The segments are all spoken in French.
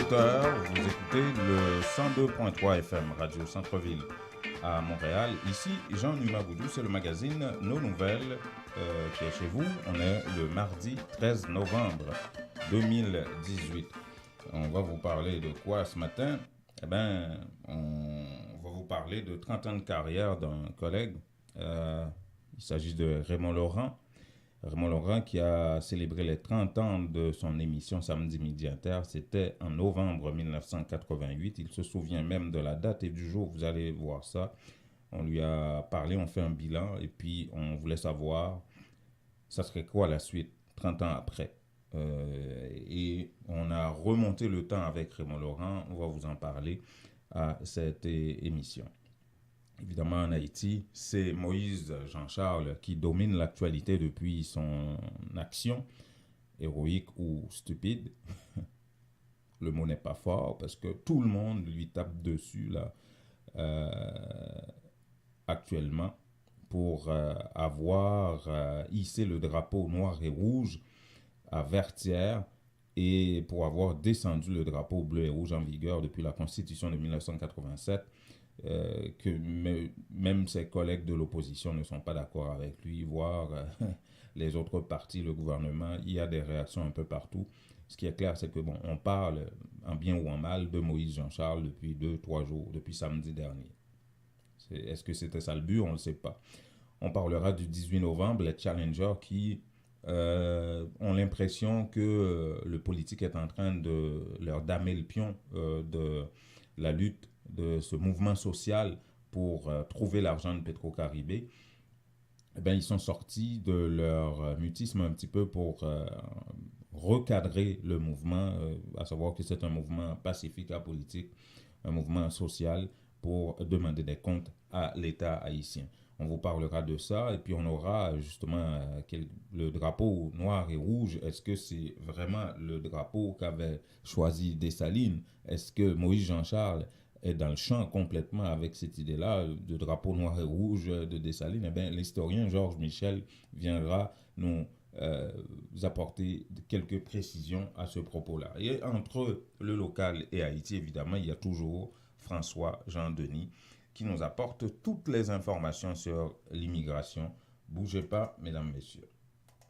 18h, vous écoutez le 102.3 FM Radio Centre-Ville à Montréal. Ici, Jean-Numa Boudou, c'est le magazine Nos Nouvelles qui est chez vous. On est le mardi 13 novembre 2018. On va vous parler de quoi ce matin? Eh bien, on va vous parler de 30 ans de carrière d'un collègue. Il s'agit de Raymond Laurent. Raymond Laurent qui a célébré les 30 ans de son émission Samedi Midi Inter. C'était en novembre 1988. Il se souvient même de la date et du jour. Vous allez voir ça. On lui a parlé, on fait un bilan et puis on voulait savoir ça serait quoi la suite 30 ans après. Et on a remonté le temps avec Raymond Laurent. On va vous en parler à cette émission. Évidemment, en Haïti, c'est Moïse Jean-Charles qui domine l'actualité depuis son action, héroïque ou stupide. Le mot n'est pas fort parce que tout le monde lui tape dessus là, actuellement pour avoir hissé le drapeau noir et rouge à Vertières et pour avoir descendu le drapeau bleu et rouge en vigueur depuis la Constitution de 1987. Que même ses collègues de l'opposition ne sont pas d'accord avec lui, voire les autres partis, le gouvernement, il y a des réactions un peu partout. Ce qui est clair, c'est que bon, on parle en bien ou en mal de Moïse Jean-Charles depuis 2-3 jours, depuis samedi dernier. Est-ce que c'était ça le but? On ne le sait pas. On parlera du 18 novembre, les challengers qui ont l'impression que le politique est en train de leur damer le pion de la lutte de ce mouvement social pour trouver l'argent de Petro-Caribé. Eh bien, ils sont sortis de leur mutisme un petit peu pour recadrer le mouvement, à savoir que c'est un mouvement pacifique, apolitique, un mouvement social pour demander des comptes à l'État haïtien. On vous parlera de ça et puis on aura justement le drapeau noir et rouge. Est-ce que c'est vraiment le drapeau qu'avait choisi Dessalines? Est-ce que Moïse Jean-Charles est dans le champ complètement avec cette idée-là de drapeau noir et rouge de Dessalines? Eh bien, l'historien Georges Michel viendra nous apporter quelques précisions à ce propos-là. Et entre le local et Haïti, évidemment, il y a toujours François Jean Denis qui nous apporte toutes les informations sur l'immigration. Bougez pas, mesdames, messieurs.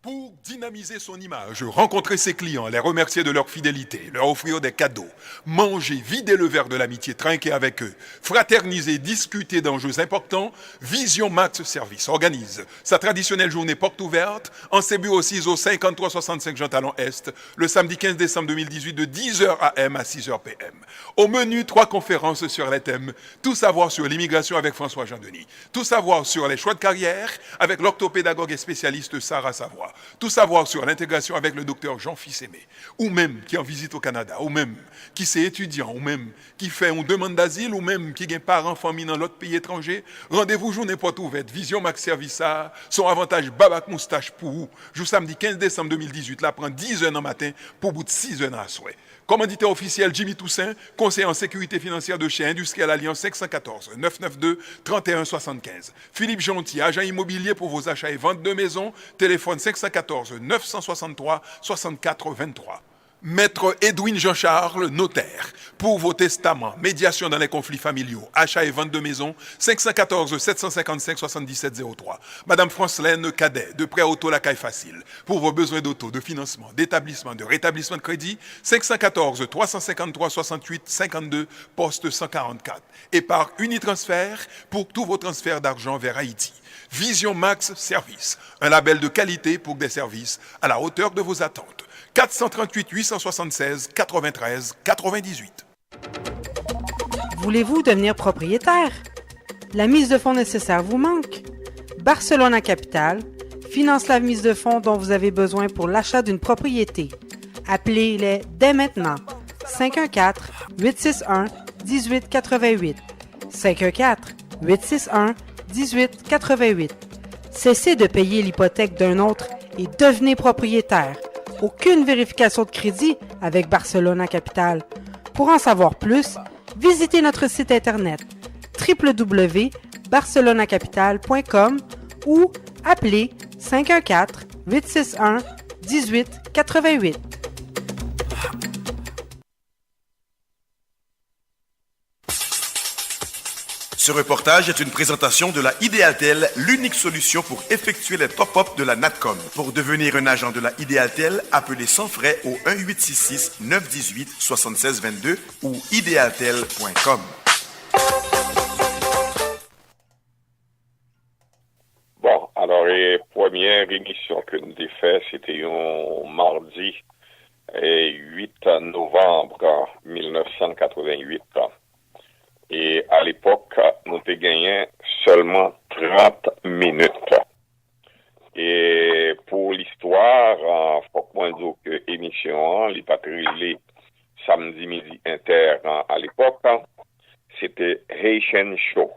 Pour dynamiser son image, rencontrer ses clients, les remercier de leur fidélité, leur offrir des cadeaux, manger, vider le verre de l'amitié, trinquer avec eux, fraterniser, discuter d'enjeux importants, Vision Max Service organise sa traditionnelle journée porte ouverte en ses bureaux 6 au 5365 Jean Talon Est, le samedi 15 décembre 2018 de 10h AM à 6h PM. Au menu, 3 conférences sur les thèmes tout savoir sur l'immigration avec François Jean Denis, tout savoir sur les choix de carrière avec l'orthopédagogue et spécialiste Sarah Savoie, tout savoir sur l'intégration avec le docteur Jean Fils-Aimé, ou même qui en visite au Canada, ou même qui c'est étudiant, ou même qui fait une demande d'asile, ou même qui a parents famille dans l'autre pays étranger. Rendez-vous journée porte ouverte, Vision Max Service, son avantage Babak Moustache pour vous. Jour samedi 15 décembre 2018, là prend 10h dans matin pour bout de 6h à souhait. Commanditaire officiel Jimmy Toussaint, conseiller en sécurité financière de chez Industriel Alliance 514 992 31 75. Philippe Gentil, agent immobilier pour vos achats et ventes de maisons, téléphone 514 963 64 23. Maître Edwin Jean-Charles, notaire, pour vos testaments, médiation dans les conflits familiaux, achat et vente de maisons, 514 755 77 03. Madame Francelaine Cadet, de prêt auto la caille facile, pour vos besoins d'auto, de financement, d'établissement, de rétablissement de crédit, 514 353 68 52, poste 144. Et par Unitransfert, pour tous vos transferts d'argent vers Haïti. Vision Max Service, un label de qualité pour des services à la hauteur de vos attentes. 438 876 93 98. Voulez-vous devenir propriétaire? La mise de fonds nécessaire vous manque? Barcelona Capital finance la mise de fonds dont vous avez besoin pour l'achat d'une propriété. Appelez-les dès maintenant. 514-861-1888. 514-861-1888. Cessez de payer l'hypothèque d'un autre et devenez propriétaire. Aucune vérification de crédit avec Barcelona Capital. Pour en savoir plus, visitez notre site internet www.barcelonacapital.com ou appelez 514-861-1888. Ce reportage est une présentation de la Idéaltel, l'unique solution pour effectuer les top-up de la Natcom. Pour devenir un agent de la Idéaltel, appelez sans frais au 1-866-918-7622 ou idéaltel.com. Bon, alors, la première émission que nous avons faite, c'était un mardi 8 novembre 1988. Et à l'époque, nous avons gagné seulement 30 minutes. Et pour l'histoire, il faut que dire que l'émission, les patrouilles, samedi midi inter à l'époque, c'était Haitian Show.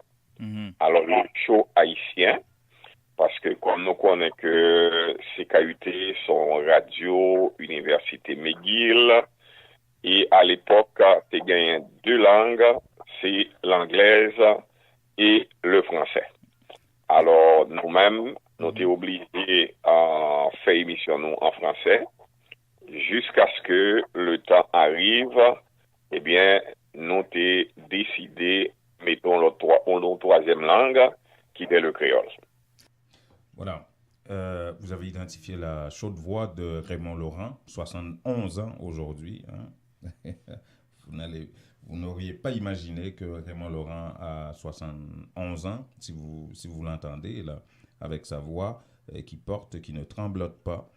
Alors, le show haïtien, parce que comme nous connaissons que CKUT sont radio, Université McGill, et à l'époque, tu gagné deux langues, c'est l'anglaise et le français. Alors, nous-mêmes, nous sommes obligés à faire émission nous en français, jusqu'à ce que le temps arrive, eh bien, nous avons décidé, mettons notre troisième langue, qui est le créole. Voilà. Vous avez identifié la chaude voix de Raymond Laurent, 71 ans aujourd'hui. Hein? Vous n'auriez pas imaginé que Raymond Laurent a 71 ans, si vous l'entendez, là, avec sa voix qui ne tremblote pas,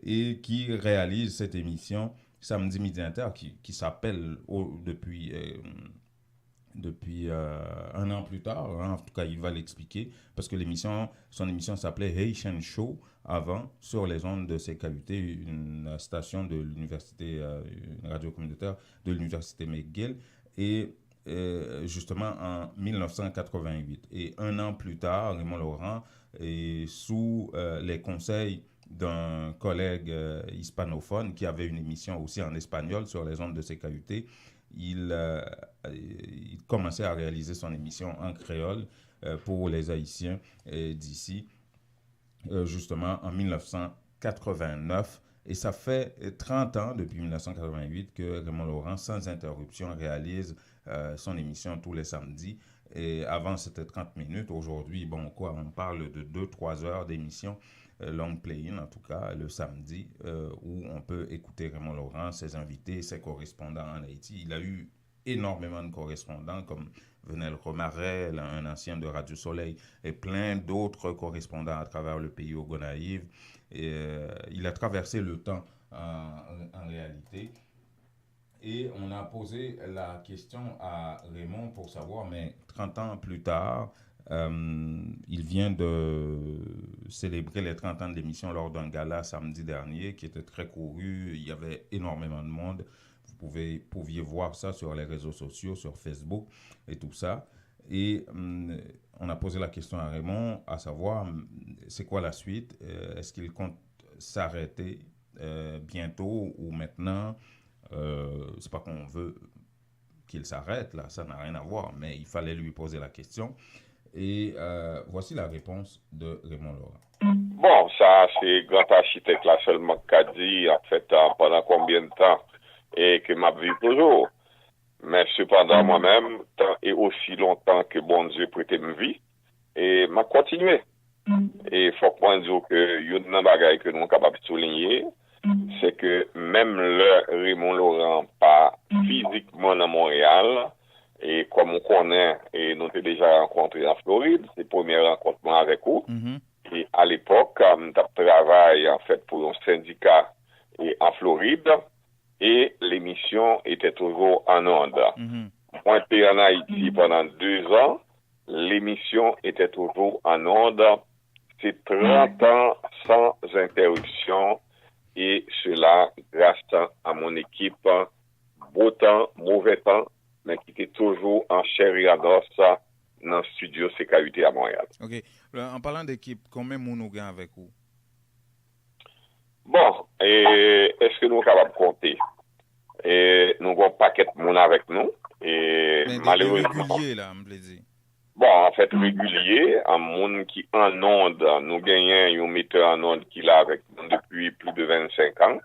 et qui réalise cette émission Samedi Midi Inter, qui s'appelle depuis un an plus tard, hein, en tout cas il va l'expliquer, parce que son émission s'appelait Haitian Show avant, sur les ondes de CKUT, une station de l'université, une radio communautaire de l'université McGill, et justement en 1988. Et un an plus tard, Raymond Laurent, est sous les conseils d'un collègue hispanophone qui avait une émission aussi en espagnol sur les ondes de CKUT, il commençait à réaliser son émission en créole pour les Haïtiens d'ici, justement en 1989. Et ça fait 30 ans, depuis 1988, que Raymond Laurent, sans interruption, réalise son émission tous les samedis. Et avant, c'était 30 minutes. Aujourd'hui, on parle de 2-3 heures d'émission. Long play-in, en tout cas, le samedi, où on peut écouter Raymond Laurent, ses invités, ses correspondants en Haïti. Il a eu énormément de correspondants, comme Venel Romarel, un ancien de Radio Soleil, et plein d'autres correspondants à travers le pays au Gonaïve. Il a traversé le temps en réalité. Et on a posé la question à Raymond pour savoir, mais 30 ans plus tard, il vient de célébrer les 30 ans de l'émission lors d'un gala samedi dernier qui était très couru. Il y avait énormément de monde. Vous pouviez voir ça sur les réseaux sociaux, sur Facebook et tout ça. Et on a posé la question à Raymond, à savoir, c'est quoi la suite? Est-ce qu'il compte s'arrêter bientôt ou maintenant? C'est pas qu'on veut qu'il s'arrête, là, ça n'a rien à voir, mais il fallait lui poser la question. Et voici la réponse de Raymond Laurent. Bon, ça, c'est grand architecte là seulement qui a dit, en fait, pendant combien de temps, et que m'a vu toujours. Mais cependant, moi-même, tant et aussi longtemps que bon Dieu prêtait ma vie, et m'a continué. Et il faut point dire que il y a une bagaille que nous sommes capables de souligner, c'est que même le Raymond Laurent, pas physiquement dans Montréal, et comme on connaît, et nous avons déjà rencontré en Floride, c'est le premier rencontre avec vous. Et à l'époque, on travaillé en fait pour un syndicat en Floride, et l'émission était toujours en onde. Moi, j'étais en Haïti pendant 2 ans, l'émission était toujours en onde. C'est 30 ans sans interruption, et cela grâce à mon équipe, beau temps, mauvais temps, mais qui était toujours en chair et en os dans le studio CKUT à Montréal. OK. En parlant d'équipe, combien de monde gagne avec vous? Bon, et est-ce que nous sommes capables de compter? Et nous avons un paquet de monde avec nous. Et mais malheureusement. Régulier, là, me plaisir. Bon, en fait, régulier, un monde qui en onde, nous gagnons un metteur en onde qui est là avec nous depuis plus de 25 ans.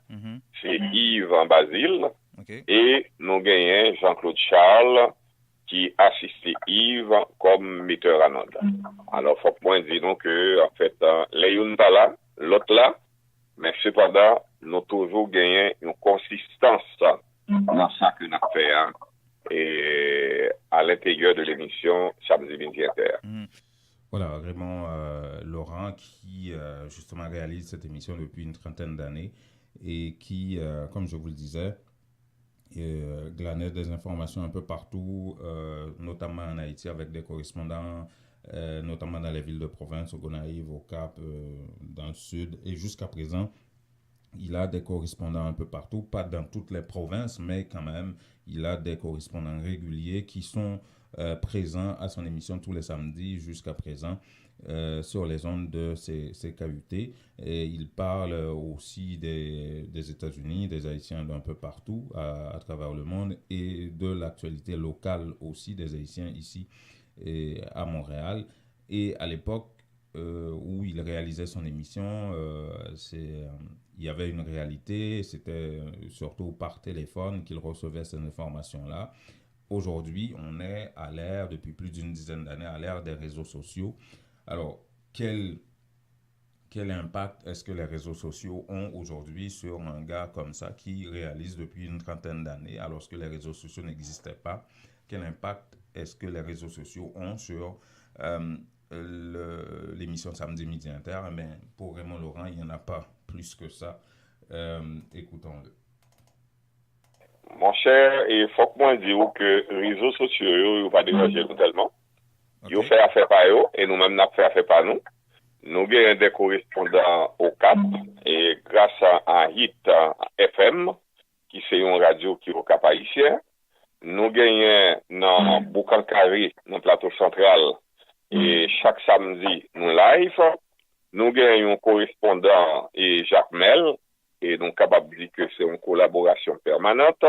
C'est Yves en Basile. Okay. Et nous gagnons Jean-Claude Charles, qui assistait Yves comme metteur en onde. Alors, faut point dire donc que, en fait, les une pas là, l'autre là, mais cependant, nous toujours gagné une consistance dans ça que nous avons fait, hein, et à l'intérieur de l'émission Samedi Midi Inter. Voilà, Raymond Laurent qui justement réalise cette émission depuis une trentaine d'années et qui, comme je vous le disais, glanait des informations un peu partout, notamment en Haïti avec des correspondants, notamment dans les villes de province, au Gonaïves, au Cap, dans le sud. Et jusqu'à présent, il a des correspondants un peu partout, pas dans toutes les provinces, mais quand même, il a des correspondants réguliers qui sont présents à son émission tous les samedis jusqu'à présent sur les ondes de CKUT. Et il parle aussi des États-Unis, des Haïtiens d'un peu partout à travers le monde et de l'actualité locale aussi des Haïtiens ici et à Montréal. Et à l'époque où il réalisait son émission, il y avait une réalité, c'était surtout par téléphone qu'il recevait ces informations-là. Aujourd'hui, on est à l'ère, depuis plus d'une dizaine d'années, à l'ère des réseaux sociaux. Alors, quel impact est-ce que les réseaux sociaux ont aujourd'hui sur un gars comme ça qui réalise depuis une trentaine d'années, alors que les réseaux sociaux n'existaient pas? Quel impact est-ce que les réseaux sociaux ont sur l'émission Samedi Midi Inter? Mais pour Raymond Laurent, il n'y en a pas plus que ça. Écoutons-le. Mon cher, il faut que moi dire que les réseaux sociaux, ils ne vont pas déranger nous tellement. Ils ont fait affaire par eux et nous-mêmes, nous avons fait affaire par nous. Nous avons des correspondants au Cap et grâce à HIT FM, qui c'est une radio qui est au Cap haïtien, nous gagnons dans Boucancari, dans le plateau central, et chaque samedi, nous live. Nous gagnons un correspondant et Jacques Mel, et donc capable de dire que c'est une collaboration permanente.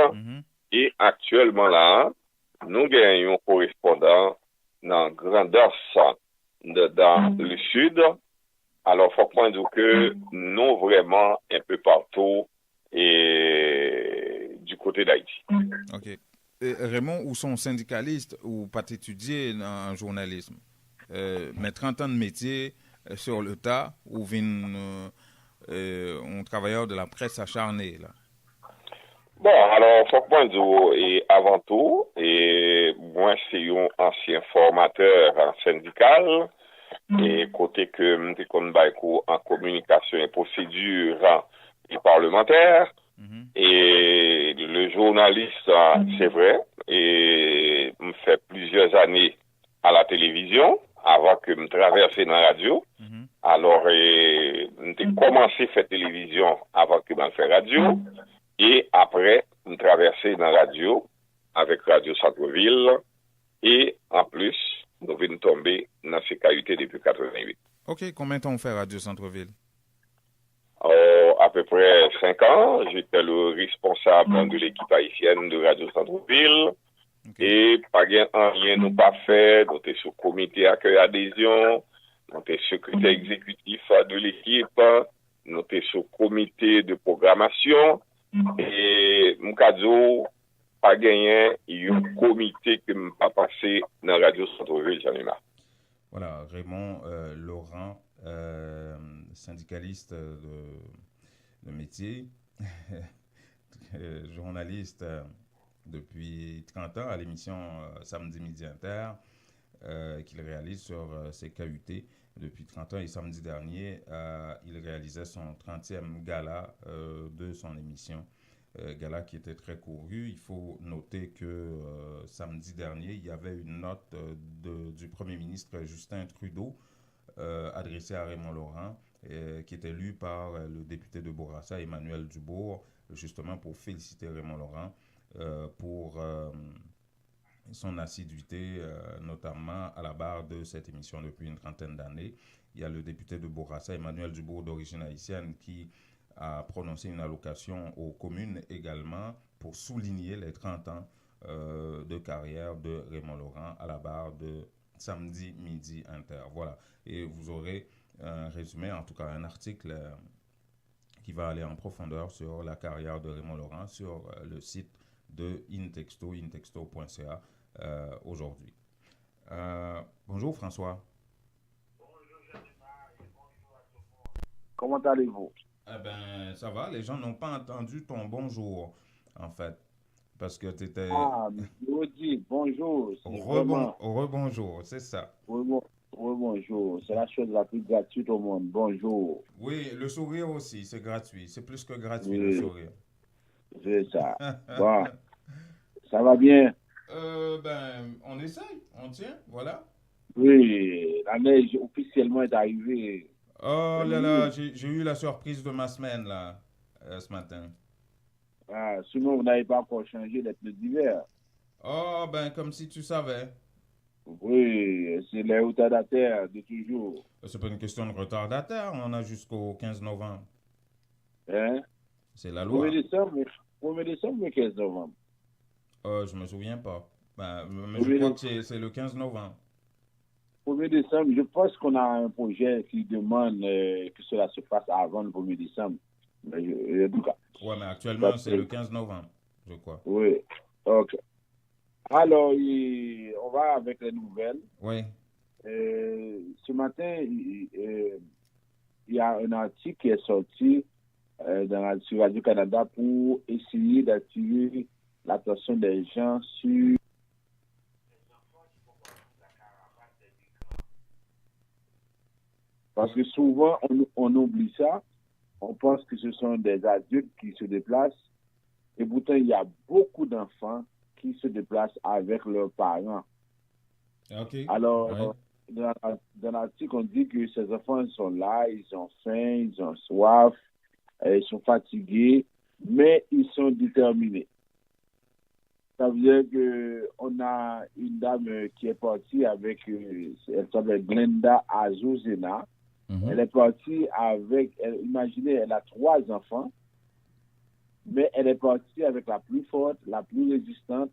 Et actuellement là, nous gagnons un correspondant dans Grand'Osse, dans le sud. Alors, faut point dire que nous vraiment un peu partout et du côté d'Haïti. OK. Et Raymond, ou sont syndicalistes ou pas étudié en journalisme? Mais 30 ans de métier sur le tas ou un travailleur de la presse acharné, là? Bon, alors, faut point dire, et avant tout, et moi, c'est un ancien formateur syndical, et côté que m'te kon baïkou en communication et procédure et parlementaire, et le journaliste, c'est vrai, et me fait plusieurs années à la télévision, avant que me traverse dans la radio. Alors, m'te commencé à faire télévision avant que me faire radio, et après, me traverser dans la radio, avec Radio Centre-Ville, et en plus, nous venons tomber dans ces CKUT depuis 88. OK, combien de temps on fait Radio Centre-Ville? À peu près 5 ans. J'étais le responsable de l'équipe haïtienne de Radio Centre-Ville. Et pas rien nous pas fait. Nous étions sous comité accueil adhésion. Nous étions secrétaire exécutif de l'équipe. Nous étions sous comité de programmation. Et Mkado pas gagné, il y a un comité qui m'a pas passé dans la Radio Centre-Ville, j'en ai marre. Voilà, Raymond Laurent, syndicaliste de métier, journaliste depuis 30 ans à l'émission Samedi Midi Inter, qu'il réalise sur CKUT depuis 30 ans. Et samedi dernier, il réalisait son 30e gala de son émission. Gala qui était très couru. Il faut noter que samedi dernier, il y avait une note du Premier ministre Justin Trudeau adressée à Raymond Laurent, qui était lue par le député de Bourassa, Emmanuel Dubourg, justement pour féliciter Raymond Laurent pour son assiduité, notamment à la barre de cette émission depuis une trentaine d'années. Il y a le député de Bourassa, Emmanuel Dubourg, d'origine haïtienne, qui a prononcé une allocation aux communes également pour souligner les 30 ans de carrière de Raymond Laurent à la barre de Samedi Midi Inter. Voilà. Et vous aurez un résumé, en tout cas un article qui va aller en profondeur sur la carrière de Raymond Laurent sur le site de Intexto, intexto.ca aujourd'hui. Bonjour François. Comment allez-vous? Eh ben, ça va, les gens n'ont pas entendu ton bonjour, en fait, parce que tu étais Ah, monsieur Audi, bonjour. C'est vraiment rebonjour, c'est ça. bonjour. C'est la chose la plus gratuite au monde. Bonjour. Oui, le sourire aussi, c'est gratuit. C'est plus que gratuit, le Oui, sourire. c'est ça. Bon, ça va bien? Ben, on essaye, on tient, voilà. Oui, la neige officiellement est arrivée. Oh C'est là là, mieux. j'ai eu la surprise de ma semaine, là, ce matin. Ah, sinon, vous n'avez pas encore changé les pneus d'hiver. Oh, ben, comme si tu savais. Oui, c'est les retardataires de toujours. C'est pas une question de retardataire, on a jusqu'au 15 novembre. Hein? C'est la 1er loi. décembre, 1er décembre ou 15 novembre? Je me souviens pas. Ben, mais je 1er, crois dé- que c'est le 15 novembre. 1er décembre, je pense qu'on a un projet qui demande que cela se fasse avant le 1er décembre. Mais en tout cas, Ouais, mais actuellement, parce c'est le que, 15 novembre, je crois. oui, ok. Alors, on va avec les nouvelles. Oui. Ce matin, il y a un article qui est sorti sur Radio-Canada pour essayer d'attirer l'attention des gens sur... Parce que souvent, on oublie ça. On pense que ce sont des adultes qui se déplacent. Et pourtant, il y a beaucoup d'enfants qui se déplacent avec leurs parents. OK. Alors, Oui. dans l'article, on dit que ces enfants sont là, ils ont faim, ils ont soif, ils sont fatigués, mais ils sont déterminés. Ça veut dire qu'on a une dame qui est partie avec, elle s'appelle Glenda Azuzena. Mhm. Elle est partie avec, imaginez, elle a 3 enfants, mais elle est partie avec la plus forte, la plus résistante,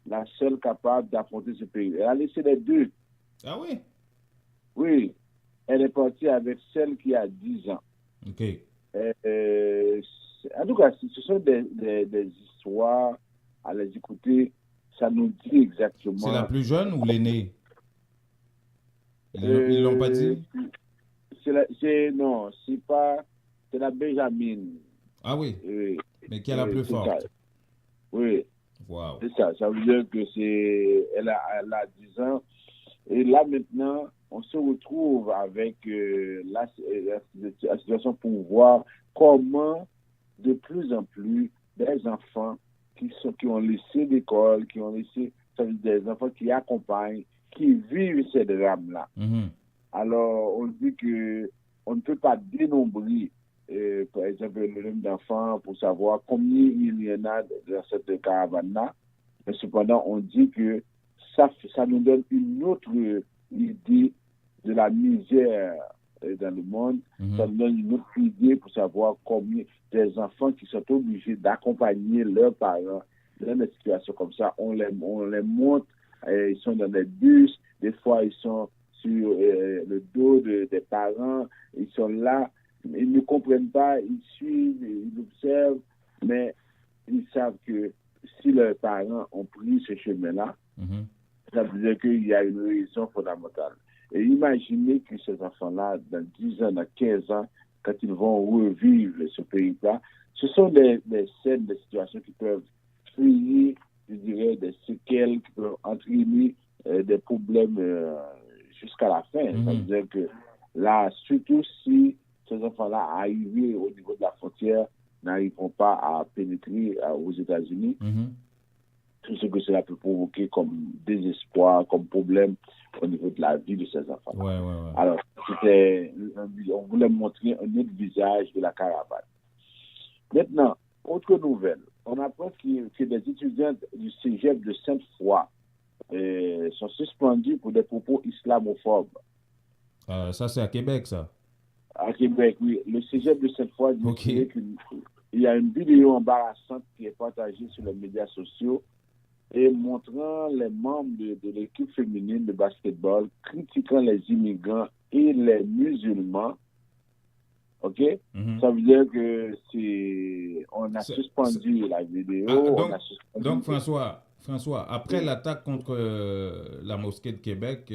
la seule capable d'affronter ce pays. Elle a laissé les 2. Ah oui? Oui, elle est partie avec celle qui a 10 ans. OK. En tout cas, ce sont des histoires, à les écouter, ça nous dit C'est la exactement. plus jeune ou l'aînée? Ils l'ont pas Euh, dit? non, c'est pas, c'est la Benjamin. Ah oui, Oui, mais qui est la plus c'est ça. forte? Oui, Wow. c'est ça. Ça veut dire que elle a 10 ans. Et là, maintenant, on se retrouve avec la situation pour voir comment, de plus en plus, des enfants qui ont laissé l'école, ça veut dire des enfants qui accompagnent, qui vivent ces drames-là. Mhm. Alors, on dit que on ne peut pas dénombrer, par exemple, le nombre d'enfants pour savoir combien il y en a dans cette caravane-là. Mais cependant, on dit que ça nous donne une autre idée de la misère dans le monde. Mhm. Ça nous donne une autre idée pour savoir combien des enfants qui sont obligés d'accompagner leurs parents dans des situations comme ça. On les montre, ils sont dans des bus, des fois ils sont sur le dos des parents, ils sont là, ils ne comprennent pas, ils suivent, ils observent, mais ils savent que si leurs parents ont pris ce chemin-là, Mhm. ça veut dire qu'il y a une raison fondamentale. Et imaginez que ces enfants-là, dans 10 ans, dans 15 ans, quand ils vont revivre ce pays-là, ce sont des scènes, des situations qui peuvent créer, je dirais, des séquelles, qui peuvent entraîner des problèmes jusqu'à la fin. Ça veut Mhm. dire que là, surtout si ces enfants-là, arrivés au niveau de la frontière, n'arriveront pas à pénétrer aux États-Unis, Mhm. tout ce que cela peut provoquer comme désespoir, comme problème au niveau de la vie de ces enfants. Ouais, ouais, ouais. Alors, on voulait montrer un autre visage de la caravane. Maintenant, autre nouvelle, on apprend que des étudiants du cégep de Sainte-Foy sont suspendus pour des propos islamophobes. Ça, c'est à Québec, ça. À Québec, oui. Le cégep de Sainte-Foy dit OK. qu'il y a une vidéo embarrassante qui est partagée sur les médias sociaux et montrant les membres de l'équipe féminine de basketball critiquant les immigrants et les musulmans OK? Ça veut dire que on a suspendu la vidéo. Donc, François, après l'attaque contre la mosquée de Québec,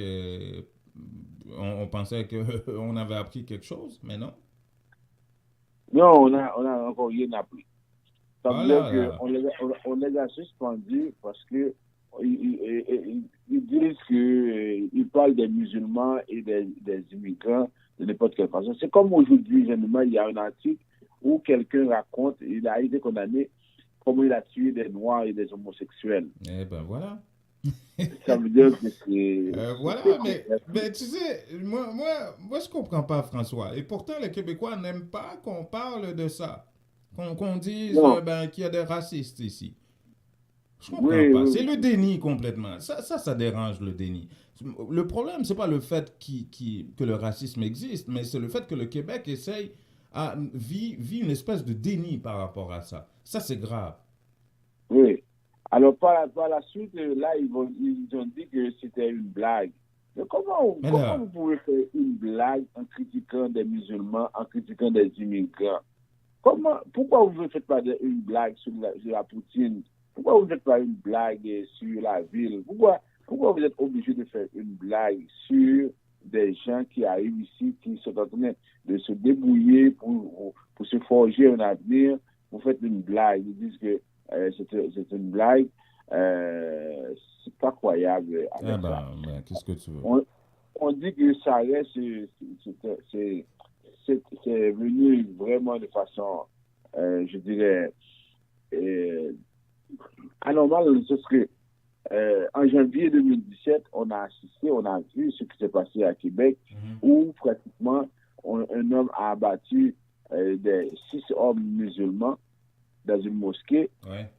on pensait qu'on avait appris quelque chose, mais non? Non, on a encore rien appris. Ça veut dire Voilà. qu'on les a suspendus parce que ils disent qu'ils parlent des musulmans et des immigrants de n'importe quelle façon. C'est comme aujourd'hui, généralement, il y a un article où quelqu'un raconte, il a été condamné, comment il a tué des Noirs et des homosexuels. Eh ben voilà. Ça veut dire que c'est... Voilà, mais tu sais, moi je comprends pas, François. Et pourtant, les Québécois n'aiment pas qu'on parle de ça. Qu'on dise qu'il y a des racistes ici. Je comprends pas. C'est le déni complètement. Ça dérange le déni. Le problème, c'est pas le fait que le racisme existe, mais c'est le fait que le Québec vit une espèce de déni par rapport à ça. Ça, c'est grave. Oui. Alors, par la suite, là, ils ont dit que c'était une blague. Mais comment vous pouvez faire une blague en critiquant des musulmans, en critiquant des immigrants? Pourquoi vous ne faites pas une blague sur la Poutine? Pourquoi vous ne faites pas une blague sur la ville? Pourquoi vous êtes obligé de faire une blague sur des gens qui arrivent ici, qui sont en train de se débrouiller pour se forger un avenir? Vous faites une blague. Ils disent que c'est une blague. C'est pas croyable. Qu'est-ce que tu veux? On dit que ça reste, c'est venu vraiment de façon, je dirais, anormale. Ce serait, en janvier 2017, on a vu ce qui s'est passé à Québec, où pratiquement un homme a abattu 6 hommes musulmans dans une mosquée. Ouais.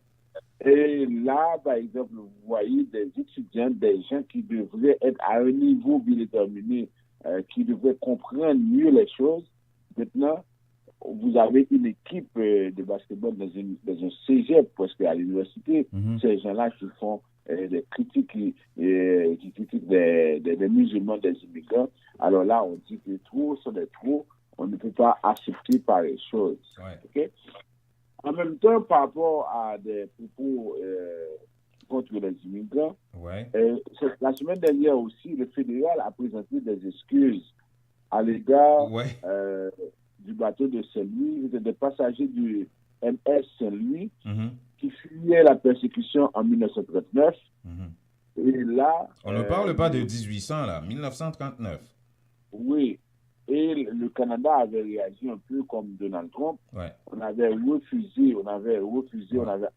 Et là, par exemple, vous voyez des étudiants, des gens qui devraient être à un niveau bien déterminé, qui devraient comprendre mieux les choses. Maintenant, vous avez une équipe de basketball dans un cégep, presque à l'université. Ces gens-là qui font des critiques, qui critiquent des musulmans, des immigrants. Alors là, on dit que trop sont des trop. On ne peut pas accepter pareilles choses. Ouais. Okay? En même temps, par rapport à des propos contre les immigrants, la semaine dernière aussi, le fédéral a présenté des excuses à l'égard du bateau de Saint-Louis, des passagers du MS Saint-Louis qui fuyaient la persécution en 1939. Et là... On ne parle pas de 1800, là, 1939. Oui. Et le Canada avait réagi un peu comme Donald Trump. Ouais. On avait refusé, on avait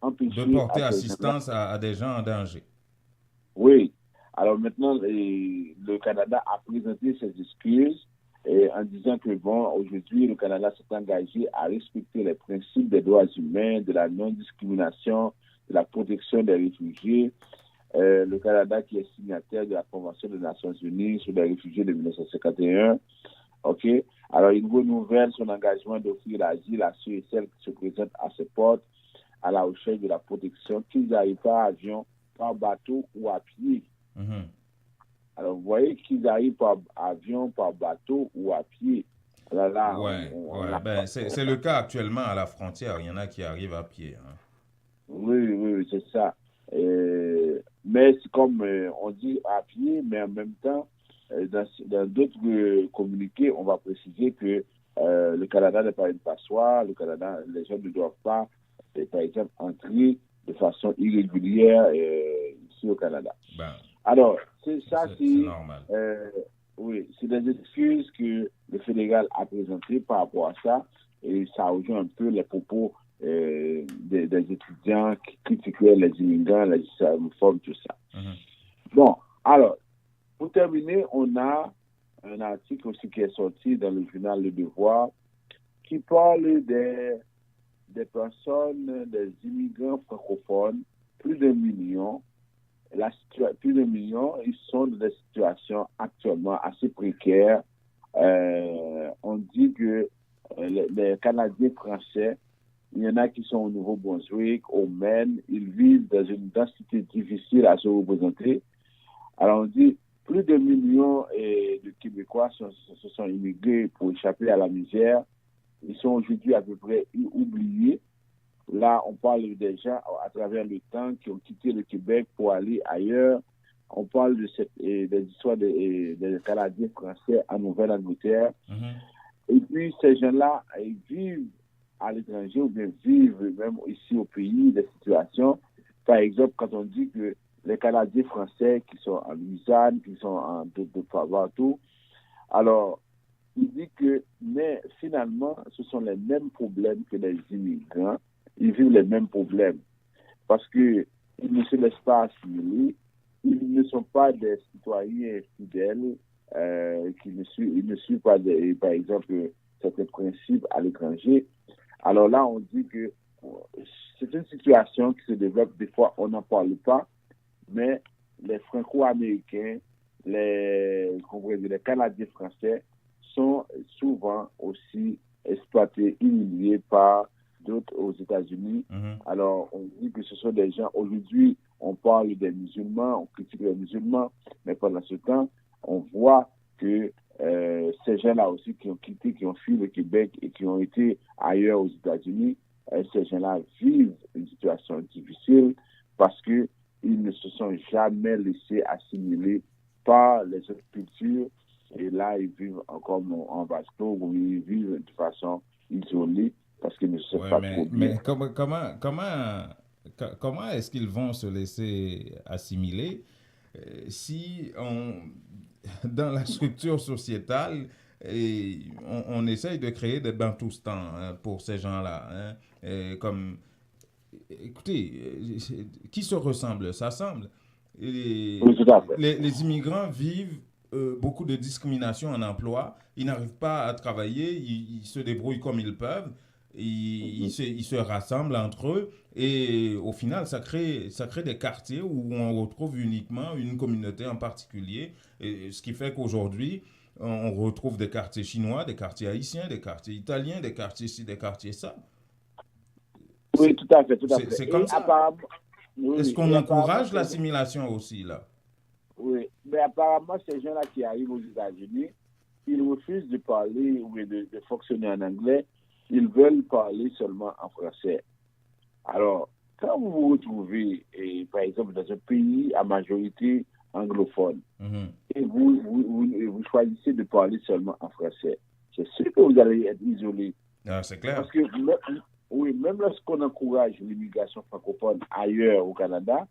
empêché... de porter assistance à des gens en danger. Oui. Alors maintenant, le Canada a présenté ses excuses en disant que, aujourd'hui, le Canada s'est engagé à respecter les principes des droits humains, de la non-discrimination, de la protection des réfugiés. Le Canada qui est signataire de la Convention des Nations Unies sur les réfugiés de 1951. OK? Alors, il renouvelle son engagement d'offrir l'asile à ceux et celles qui se présentent à ses portes à la recherche de la protection, qu'ils arrivent par avion, par bateau ou à pied. Alors, vous voyez qu'ils arrivent par avion, par bateau ou à pied. Alors là, c'est le cas actuellement à la frontière. Il y en a qui arrivent à pied. Hein. Oui, c'est ça. Mais c'est comme on dit à pied, mais en même temps, dans d'autres communiqués, on va préciser que le Canada n'est pas une passoire. Le Canada, les gens ne doivent pas, par exemple, entrer de façon irrégulière ici au Canada. Alors, c'est normal. Oui, c'est des excuses que le fédéral a présentées par rapport à ça, et ça rejoint un peu les propos des étudiants qui critiquaient les immigrants, les islamophones, tout ça. Bon, alors, pour terminer, on a un article aussi qui est sorti dans le journal Le Devoir qui parle des personnes, des immigrants francophones, plus d'1 million. Plus de 1 million, ils sont dans des situations actuellement assez précaires. On dit que les Canadiens français, il y en a qui sont au Nouveau-Brunswick, au Maine, ils vivent dans une densité difficile à se représenter. Alors on dit plus de 1 million de Québécois se sont immigrés pour échapper à la misère ils sont aujourd'hui à peu près oubliés. Là, on parle des gens à travers le temps qui ont quitté le Québec pour aller ailleurs. On parle des histoires des Canadiens français en Nouvelle-Angleterre. Et puis, ces gens-là, ils vivent à l'étranger ou bien vivent même ici au pays des situations. Par exemple, quand on dit que les Canadiens français qui sont en Louisiane, qui sont de partout, alors, il dit que, mais finalement, ce sont les mêmes problèmes que les immigrants. Ils vivent les mêmes problèmes parce qu'ils ne se laissent pas assimiler. Ils ne sont pas des citoyens fidèles, ils ne suivent pas, par exemple, certains principes à l'étranger. Alors là, on dit que c'est une situation qui se développe. Des fois, on n'en parle pas, mais les Franco-Américains, les Canadiens français sont souvent aussi exploités, humiliés par d'autres aux États-Unis. Alors, on dit que ce sont des gens, aujourd'hui, on parle des musulmans, on critique les musulmans, mais pendant ce temps, on voit que ces gens-là aussi qui ont quitté, qui ont fui le Québec et qui ont été ailleurs aux États-Unis, ces gens-là vivent une situation difficile parce qu'ils ne se sont jamais laissés assimiler par les autres cultures. Et là, ils vivent encore en vasto, où ils vivent de façon isolée parce qu'ils ne se sentent pas trop bien. Mais comment est-ce qu'ils vont se laisser assimiler si dans la structure sociétale, on essaye de créer des bantoustans pour ces gens-là. Écoutez, qui se ressemble? Ça semble. Les immigrants vivent beaucoup de discrimination en emploi. Ils n'arrivent pas à travailler, ils se débrouillent comme ils peuvent. Ils se rassemblent entre eux et au final, ça crée des quartiers où on retrouve uniquement une communauté en particulier. Et ce qui fait qu'aujourd'hui, on retrouve des quartiers chinois, des quartiers haïtiens, des quartiers italiens, des quartiers ci, des quartiers ça. Oui, tout à fait. C'est comme ça. Est-ce qu'on encourage l'assimilation aussi, là? Oui, mais apparemment, ces gens-là qui arrivent aux États-Unis, ils refusent de parler ou de fonctionner en anglais. Ils veulent parler seulement en français. Alors, quand vous vous retrouvez, par exemple, dans un pays à majorité anglophone, et vous choisissez de parler seulement en français, c'est sûr que vous allez être isolé. Ah, c'est clair. Parce que, même lorsqu'on encourage l'immigration francophone ailleurs au Canada,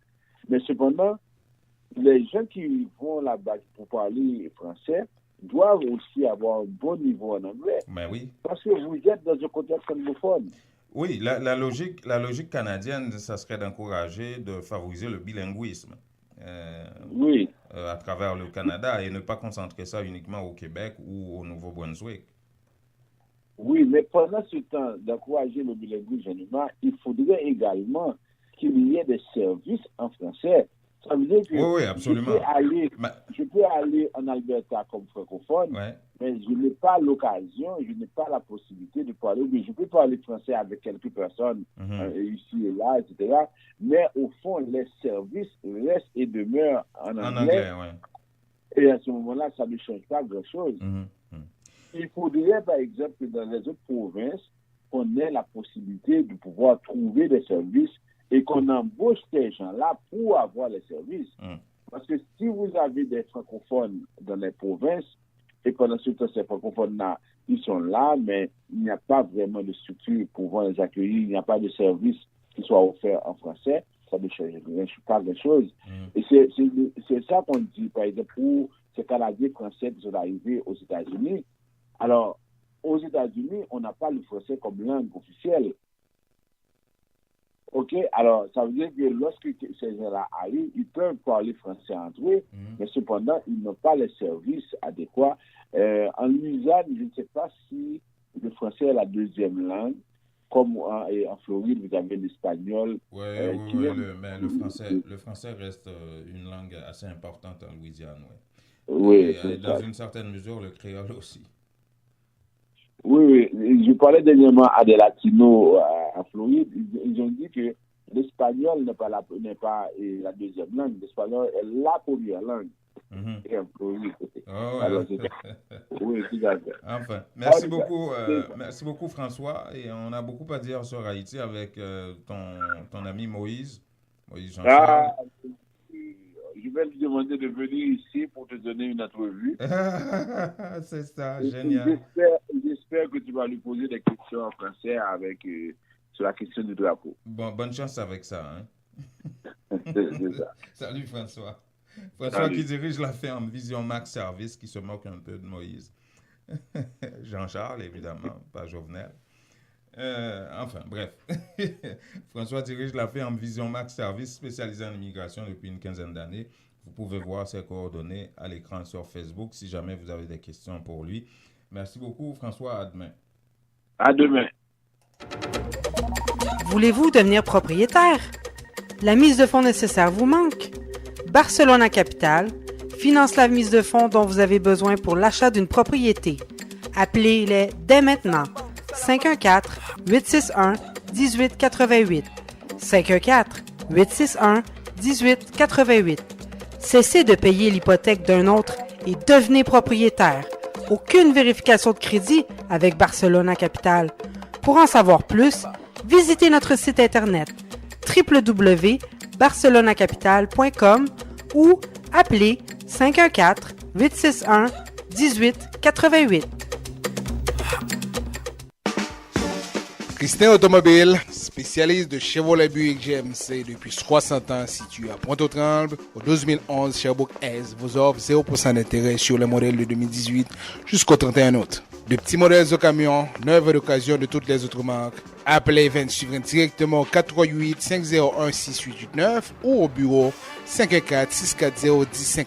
mais cependant, les gens qui vont là-bas pour parler français doivent aussi avoir un bon niveau en anglais. Ben oui. Parce que vous êtes dans un contexte anglophone. Oui, la logique canadienne, ça serait d'encourager, de favoriser le bilinguisme à travers le Canada et ne pas concentrer ça uniquement au Québec ou au Nouveau-Brunswick. Oui, mais pendant ce temps d'encourager le bilinguisme, il faudrait également qu'il y ait des services en français. Ça veut dire que oui, absolument. Je peux aller en Alberta comme francophone, mais je n'ai pas l'occasion, je n'ai pas la possibilité de parler. Je peux parler français avec quelques personnes ici et là, etc. Mais au fond, les services restent et demeurent en anglais. Et à ce moment-là, ça ne change pas grand-chose. Il faudrait, par exemple, que dans les autres provinces, qu'on ait la possibilité de pouvoir trouver des services et qu'on embauche ces gens-là pour avoir les services. Parce que si vous avez des francophones dans les provinces, et pendant ce temps, ces francophones-là, ils sont là, mais il n'y a pas vraiment de structure pour pouvoir les accueillir, il n'y a pas de service qui soit offert en français, ça ne change pas grand-chose. Et c'est ça qu'on dit, par exemple, pour ces Canadiens français qui sont arrivés aux États-Unis. Alors, aux États-Unis, on n'a pas le français comme langue officielle. OK? Alors, ça veut dire que lorsque ces gens-là arrivent, ils peuvent parler français entre eux, mais cependant, ils n'ont pas les services adéquats. En Louisiane, je ne sais pas si le français est la deuxième langue. Comme en Floride, vous avez l'espagnol. Mais le français reste une langue assez importante en Louisiane. Oui, dans une certaine mesure, le créole aussi. Oui, je parlais dernièrement à des latinos en Floride. Ils ont dit que l'espagnol n'est pas la deuxième langue. L'espagnol est la première langue. Mhm. Oui, Oh, alors, ouais. oui, tout à fait. Enfin, Ah, merci beaucoup François. Et on a beaucoup à dire sur Haïti avec ton ami Moïse Jean-Charles. Ah, je vais lui demander de venir ici pour te donner une entrevue. C'est ça, Et génial. j'espère que tu vas lui poser des questions en français avec, sur la question du drapeau. Bon, bonne chance avec ça, hein. C'est ça. Salut François. François Salut. qui dirige la ferme Vision Max Service, qui se moque un peu de Moïse. Jean-Charles, évidemment, pas Jovenel. Enfin, bref. François dirige la ferme Vision Max Service, spécialisée en immigration depuis une quinzaine d'années. Vous pouvez voir ses coordonnées à l'écran sur Facebook si jamais vous avez des questions pour lui. Merci beaucoup, François. À demain. À demain. Voulez-vous devenir propriétaire? La mise de fonds nécessaire vous manque? Barcelona Capital finance la mise de fonds dont vous avez besoin pour l'achat d'une propriété. Appelez-les dès maintenant. 514-861-1888. 514-861-1888. Cessez de payer l'hypothèque d'un autre et devenez propriétaire. Aucune vérification de crédit avec Barcelona Capital. Pour en savoir plus, visitez notre site internet www.barcelonacapital.com ou appelez 514-861-1888. Christin Automobile, spécialiste de Chevrolet Buick GMC depuis 60 ans, situé à Pointe-aux-Trembles, au 12011 Sherbrooke-Est, vous offre 0% d'intérêt sur les modèles de 2018 jusqu'au 31 août. De petits modèles de camions, neuves d'occasion de toutes les autres marques. Appelez Event Suivant directement au 438-501-6889 ou au bureau 514-640-1050.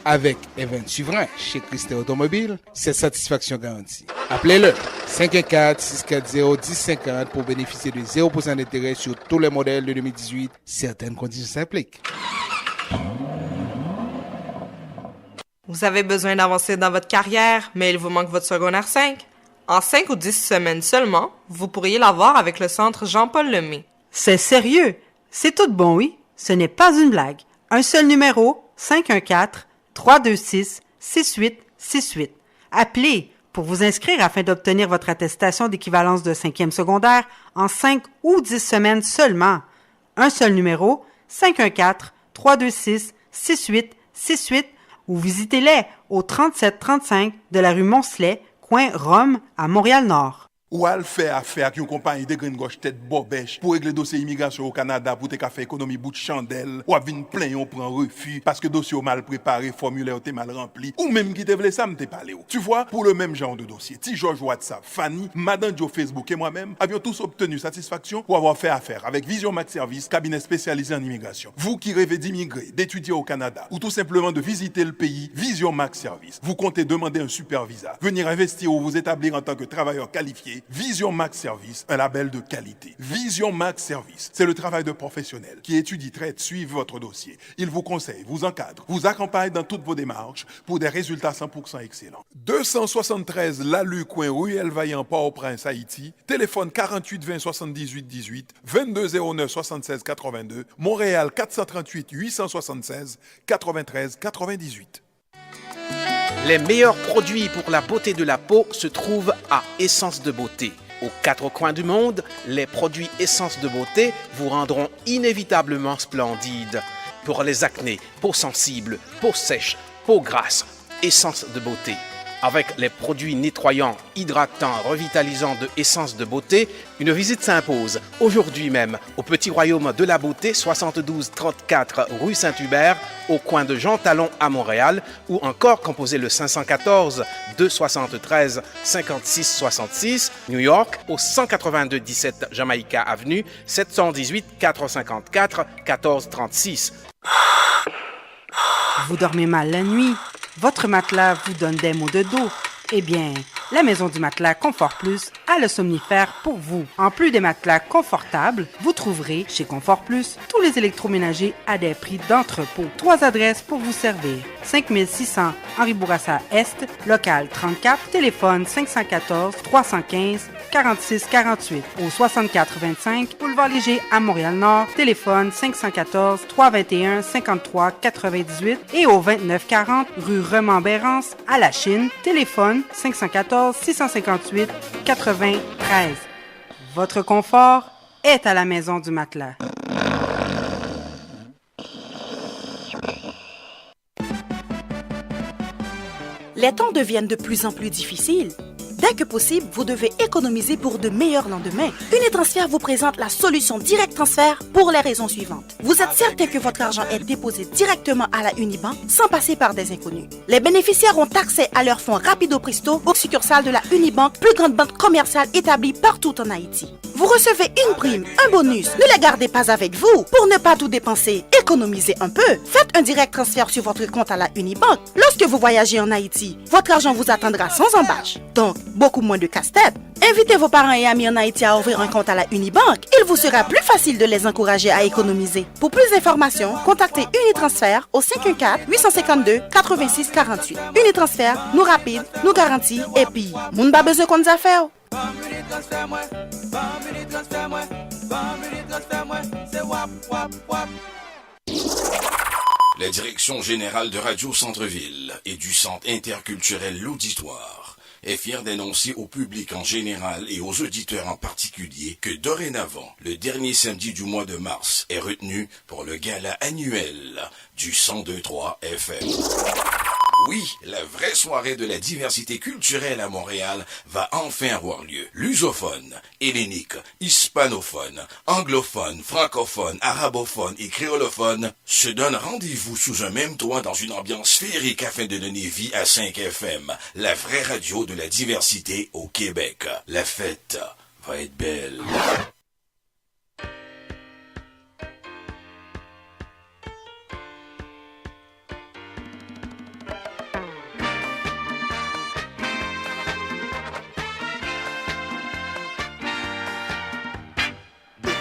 Avec Event Suivant chez Christin Automobile, c'est satisfaction garantie. Appelez-le 514-640-1050 pour bénéficier de 0% d'intérêt sur tous les modèles de 2018. Certaines conditions s'appliquent. Vous avez besoin d'avancer dans votre carrière, mais il vous manque votre secondaire 5? En 5 ou 10 semaines seulement, vous pourriez l'avoir avec le centre Jean-Paul Lemay. C'est sérieux? C'est tout bon, oui? Ce n'est pas une blague. Un seul numéro, 514-326-6868. Appelez pour vous inscrire afin d'obtenir votre attestation d'équivalence de 5e secondaire en 5 ou 10 semaines seulement. Un seul numéro, 514-326-6868 ou visitez-les au 3735 de la rue Moncelet, coin Rome, à Montréal-Nord. Ou al fait affaire avec une compagnie de green gauche tête bobèche pour régler dossier immigration au Canada pour te faire économie bout de chandelle ou venir plein on prend refus parce que dossier mal préparé, formulaire t'es mal rempli ou même qui te voulait ça me t'es parlé. Tu vois, pour le même genre de dossier, Ti George WhatsApp, Fanny, Madame Joe Facebook et moi-même avions tous obtenu satisfaction pour avoir fait affaire avec Vision Max Service, cabinet spécialisé en immigration. Vous qui rêvez d'immigrer, d'étudier au Canada ou tout simplement de visiter le pays, Vision Max Service. Vous comptez demander un super visa, venir investir ou vous établir en tant que travailleur qualifié. Vision Max Service, un label de qualité. Vision Max Service, c'est le travail de professionnels qui étudient, traitent, suivent votre dossier. Ils vous conseillent, vous encadrent, vous accompagnent dans toutes vos démarches pour des résultats 100% excellents. 273 Lalu, coin Ruelle Vaillant, Port-au-Prince, Haïti. Téléphone 48 20 78 18, 22 09 76 82, Montréal 438 876 93 98. Les meilleurs produits pour la beauté de la peau se trouvent à Essence de Beauté. Aux quatre coins du monde, les produits Essence de Beauté vous rendront inévitablement splendide. Pour les acnés, peau sensible, peau sèche, peau grasse, Essence de Beauté. Avec les produits nettoyants, hydratants, revitalisants de Essence de Beauté, une visite s'impose aujourd'hui même au Petit Royaume de la Beauté, 72 34 rue Saint-Hubert, au coin de Jean Talon à Montréal, ou encore composez le 514 273 56 66, New York, au 182 17 Jamaica Avenue, 718 454 14 36. Vous dormez mal la nuit? Votre matelas vous donne des maux de dos? Eh bien, la Maison du matelas Confort Plus a le somnifère pour vous. En plus des matelas confortables, vous trouverez chez Confort Plus tous les électroménagers à des prix d'entrepôt. 3 adresses pour vous servir. 5600 Henri Bourassa Est, local 34, téléphone 514 315 46 48 au 6425 Boulevard Léger à Montréal-Nord, téléphone 514 321 53 98 et au 2940 rue Remembérance à La Chine, téléphone 514 658 93. Votre confort est à la Maison du matelas. Les temps deviennent de plus en plus difficiles. Dès que possible, vous devez économiser pour de meilleurs lendemains. Unitransfert vous présente la solution Direct Transfert pour les raisons suivantes. Vous êtes certain que votre argent est déposé directement à la Unibank sans passer par des inconnus. Les bénéficiaires ont accès à leurs fonds rapido presto aux succursales de la Unibank, plus grande banque commerciale établie partout en Haïti. Vous recevez une prime, un bonus. Ne les gardez pas avec vous. Pour ne pas tout dépenser, économisez un peu. Faites un direct transfert sur votre compte à la Unibank. Lorsque vous voyagez en Haïti, votre argent vous attendra sans embâche. Donc, beaucoup moins de casse-tête. Invitez vos parents et amis en Haïti à ouvrir un compte à la Unibank. Il vous sera plus facile de les encourager à économiser. Pour plus d'informations, contactez Unitransfert au 514-852-8648. Unitransfert, nous rapide, nous garantit et puis, moun ba besoin qu'on affaires. La direction générale de Radio Centre-Ville et du Centre interculturel L'Auditoire est fière d'annoncer au public en général et aux auditeurs en particulier que dorénavant, le dernier samedi du mois de mars est retenu pour le gala annuel du 102.3 FM. Oui, la vraie soirée de la diversité culturelle à Montréal va enfin avoir lieu. Lusophone, hellénique, hispanophone, anglophone, francophone, arabophone et créolophone se donnent rendez-vous sous un même toit dans une ambiance féerique afin de donner vie à 5 FM, la vraie radio de la diversité au Québec. La fête va être belle.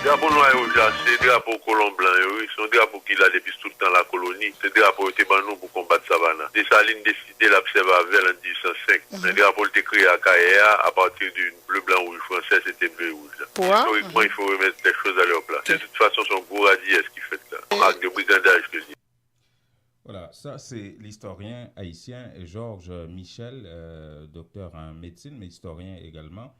Drapeau noir et rouge, c'est drapeau colon blanc, oui, c'est un drapeau qui a depuis tout le temps la colonie. C'est drapeau qui était nous pour combattre Savannah. Dessalines décidé l'observer en 1805. Le drapeau était créé à Caïa à partir du bleu, blanc, rouge français, c'était bleu et rouge. Historiquement, il faut remettre les choses à leur place. De toute façon, son gros radier, ce qui fait là. Un acte de brigandage que je dis. Voilà, ça c'est l'historien haïtien Georges Michel, docteur en médecine, mais historien également.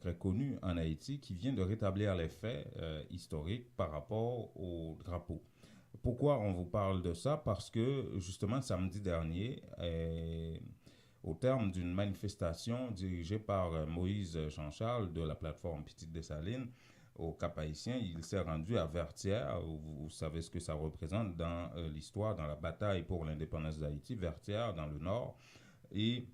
Très connu en Haïti, qui vient de rétablir les faits historiques par rapport au drapeau. Pourquoi on vous parle de ça? Parce que, justement, samedi dernier, au terme d'une manifestation dirigée par Moïse Jean-Charles de la plateforme Petite Dessalines, au Cap-Haïtien, il s'est rendu à Vertières. Vous savez ce que ça représente dans l'histoire, dans la bataille pour l'indépendance d'Haïti, Vertières, dans le nord. Et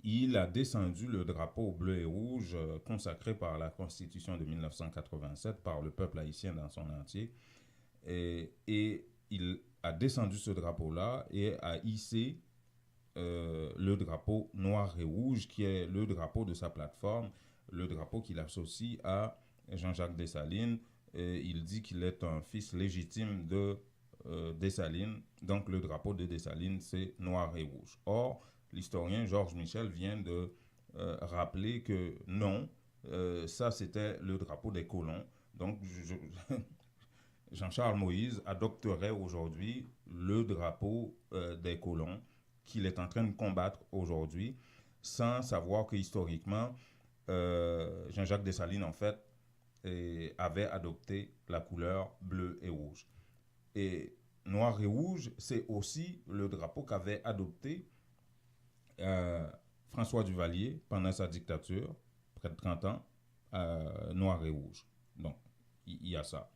il a descendu le drapeau bleu et rouge consacré par la Constitution de 1987 par le peuple haïtien dans son entier. Et il a descendu ce drapeau-là et a hissé le drapeau noir et rouge qui est le drapeau de sa plateforme, le drapeau qu'il associe à Jean-Jacques Dessalines. Il dit qu'il est un fils légitime de Dessalines, donc le drapeau de Dessalines c'est noir et rouge. Or, l'historien Georges Michel vient de rappeler que non, ça c'était le drapeau des colons. Donc Jean-Charles Moïse adopterait aujourd'hui le drapeau des colons qu'il est en train de combattre aujourd'hui, sans savoir que historiquement, Jean-Jacques Dessalines en fait avait adopté la couleur bleu et rouge. Et noir et rouge, c'est aussi le drapeau qu'avait adopté François Duvalier pendant sa dictature, près de 30 ans, noir et rouge. Donc, il y a ça.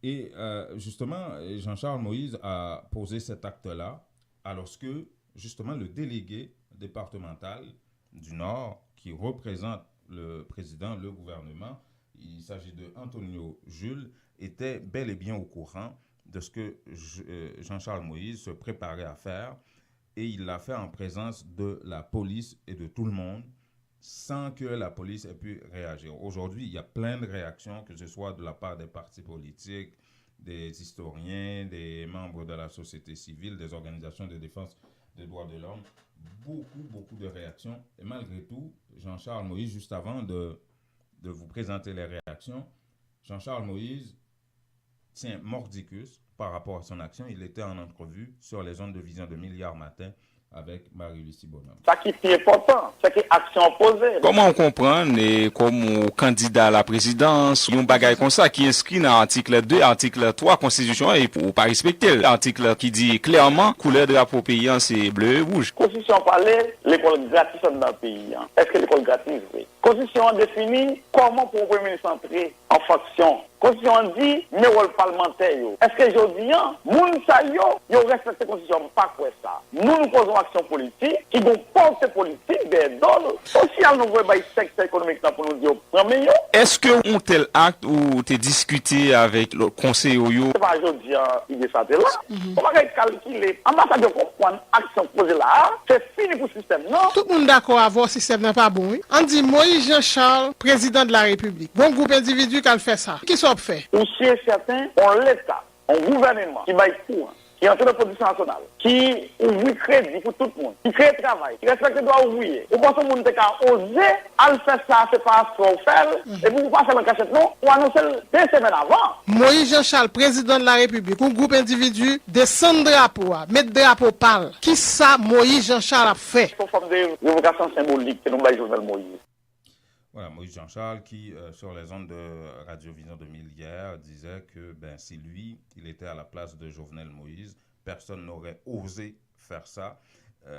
Et justement, Jean-Charles Moïse a posé cet acte-là alors que, justement, le délégué départemental du Nord, qui représente le président, le gouvernement, il s'agit de Antonio Jules, était bel et bien au courant de ce que Jean-Charles Moïse se préparait à faire. Et il l'a fait en présence de la police et de tout le monde sans que la police ait pu réagir. Aujourd'hui, il y a plein de réactions, que ce soit de la part des partis politiques, des historiens, des membres de la société civile, des organisations de défense des droits de l'homme. Beaucoup de réactions. Et malgré tout, Jean-Charles Moïse, juste avant de vous présenter les réactions, Jean-Charles Moïse tient mordicus par rapport à son action. Il était en entrevue sur les ondes de Vision de Milliard Matin avec Marie-Lucie Bonhomme. Ça qui est important, c'est que action opposée. Comment on comprend, comme candidat à la présidence, un bagage comme ça qui est inscrit dans l'article 2, article 3 Constitution et pour pas respecter l'article qui dit clairement couleur de drapeau paysan c'est bleu et rouge. Constitution parlait l'école gratis dans le pays. Est-ce que l'école gratis, oui? Constitution définit comment pour le Premier ministre entrer en fonction. Constitution dit, mais rôle parlementaire. Est-ce que je dis, moun sa yo respecte la Constitution, pas quoi ça. Nous posons action politique, qui vont porter politique des dollars. Social, nous voyons le secteur économique pour nous dire, premier. Est-ce que un tel acte ou t'es discuté avec le conseil yo? C'est pas aujourd'hui, il est ça là. On va calculer. Ambassadeur comprendre action posée là, c'est fini pour le système, non? Tout le monde d'accord à voir le système n'est pas bon. On dit Moïse Jean-Charles, président de la République. Bon groupe individu qui a fait ça. Qui sont fait? Aussi certains ont l'État, un gouvernement qui va être pour, qui entre dans la production nationale, qui ouvre crédit pour tout le monde, qui crée travail, qui respecte les droits ouvriers. Vous pensez que le monde a osé à faire ça, c'est pas ce qu'on fait, et vous passez dans la cachette, non, ou annoncer 2 semaines avant. Moïse Jean-Charles, président de la République, un groupe individu, descend drapeau, mettre drapeau parle. Qui ça Moïse Jean-Charles a fait? C'est une forme de révocation symbolique que nous avons Jovenel Moïse. Voilà, Moïse Jean-Charles qui, sur les ondes de Radio Vision 2000 hier, disait que si lui, il était à la place de Jovenel Moïse, personne n'aurait osé faire ça.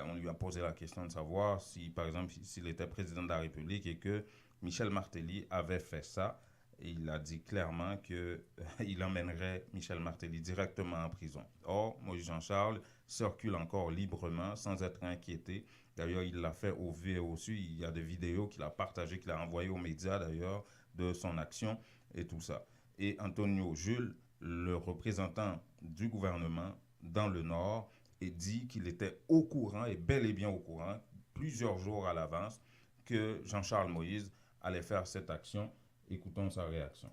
On lui a posé la question de savoir si, par exemple, s'il était président de la République et que Michel Martelly avait fait ça. Et il a dit clairement qu'il emmènerait Michel Martelly directement en prison. Or, Moïse Jean-Charles circule encore librement, sans être inquiété. D'ailleurs, il l'a fait au vu et au su. Il y a des vidéos qu'il a partagées, qu'il a envoyées aux médias, d'ailleurs, de son action et tout ça. Et Antonio Jules, le représentant du gouvernement dans le Nord, dit qu'il était au courant, et bel et bien au courant, plusieurs jours à l'avance, que Jean-Charles Moïse allait faire cette action. Écoutons sa réaction.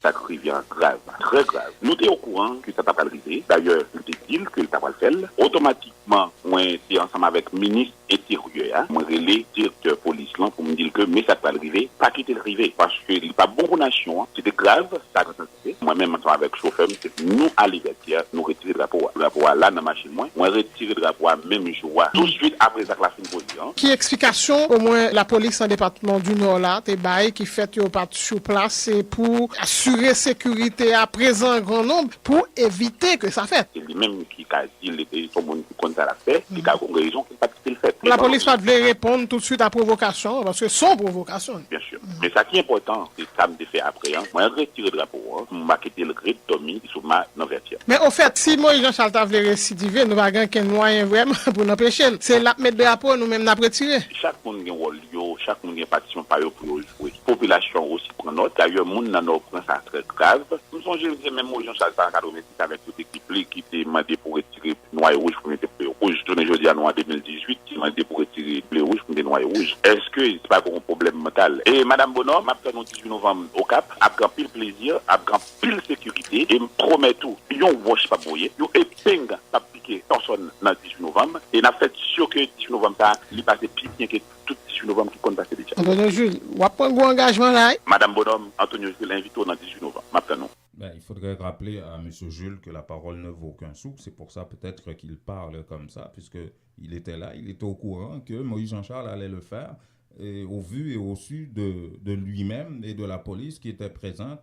Ça devient grave, très grave. Nous sommes au courant que ça t'a pas arrivé. D'ailleurs, nous te dit que ça va le faire. Automatiquement, moi, c'est ensemble avec le ministre intérieur, moi, relais directeur police là pour me dire que mais ça va arriver, pas quitter le rivé parce que il n'est pas bon pour la nation. C'était grave, ça a été. Moi-même, ensemble avec le chauffeur, nous à Liberté, nous retirer le drapeau. Le drapeau là dans la machine, moi retirer le drapeau même jour. Tout de suite après ça, la fin position. Qui explication, au moins, la police en département du Nord là, t'es bail qui fait au pas sur place, c'est pour assurer sécurité à présent grand nombre pour éviter que ça fait. C'est lui-même qui a dit il était son monde qui compte à la fait, qui a une raison qui n'a pas le fait. La police pas devait répondre tout de suite à provocation parce que sans provocation. Bien sûr. Mais ça qui est important, c'est ça me fait après. Moi retirer le drapeau, moi quitter le gré Tommy sur ma non-vertière. Mais au fait, si Moïse Jean-Charles t'a voulu récidiver, nous va gagner qu'un moyen vraiment pour n'empêcher. C'est la mettre de drapeau nous-mêmes n'a retirer. Chaque monde a un rôle, chaque monde a une partition par eux pour jouer. Population aussi prend note. D'ailleurs, monde dans notre prend ça très grave. Nous sommes même Moïse Jean-Charles par 86 avec toute équipe qui était demandé pour retirer noir et rouge pour mettre bleu rouge. Je tourne jeudi à noir 2018 qui m'a demandé pour retirer bleu rouge pour mettre noir et rouge. Est-ce que c'est pas un problème mental? Et Madame Bonhomme, après le 18 novembre au Cap, a grand pile plaisir, a grand pile sécurité et me promet tout. Yon wash pas brouillé, yon épingle pas piqué personne dans le 18 novembre et n'a fait sûr que le 18 novembre ça, il passe plus bien que tout 18 novembre qui compte passer déjà. Antonio Jules, ou prend un gros engagement là? Madame Bonhomme, Antonio Jules l'invite dans le 18 novembre. Maintenant. Il faudrait rappeler à M. Jules que la parole ne vaut qu'un sou. C'est pour ça peut-être qu'il parle comme ça, puisqu'il était là, il était au courant que Moïse Jean-Charles allait le faire, et au vu et au su de lui-même et de la police qui était présente,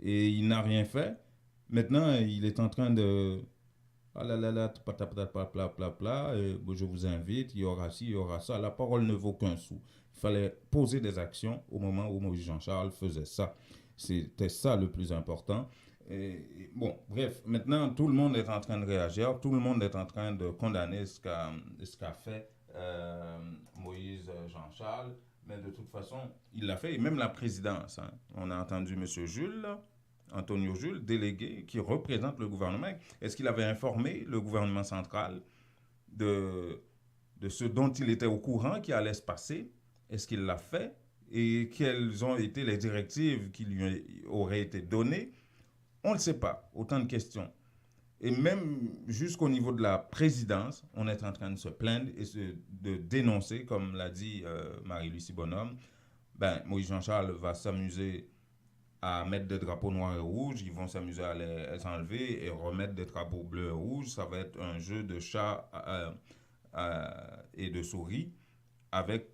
et il n'a rien fait. Maintenant, il est en train de... Ah là là là, je vous invite, il y aura ci, il y aura ça. La parole ne vaut qu'un sou. Il fallait poser des actions au moment où Moïse Jean-Charles faisait ça. C'était ça le plus important. Et bon, bref, maintenant, tout le monde est en train de réagir. Tout le monde est en train de condamner ce qu'a fait Moïse Jean-Charles. Mais de toute façon, il l'a fait. Et même la présidence. On a entendu M. Jules, Antonio Jules, délégué, qui représente le gouvernement. Est-ce qu'il avait informé le gouvernement central de ce dont il était au courant qui allait se passer? Est-ce qu'il l'a fait? Et quelles ont été les directives qui lui auraient été données? On ne le sait pas. Autant de questions. Et même jusqu'au niveau de la présidence, on est en train de se plaindre et de dénoncer, comme l'a dit Marie-Lucie Bonhomme. Moïse Jean-Charles va s'amuser à mettre des drapeaux noirs et rouges, ils vont s'amuser à les enlever et remettre des drapeaux bleus et rouges. Ça va être un jeu de chat et de souris avec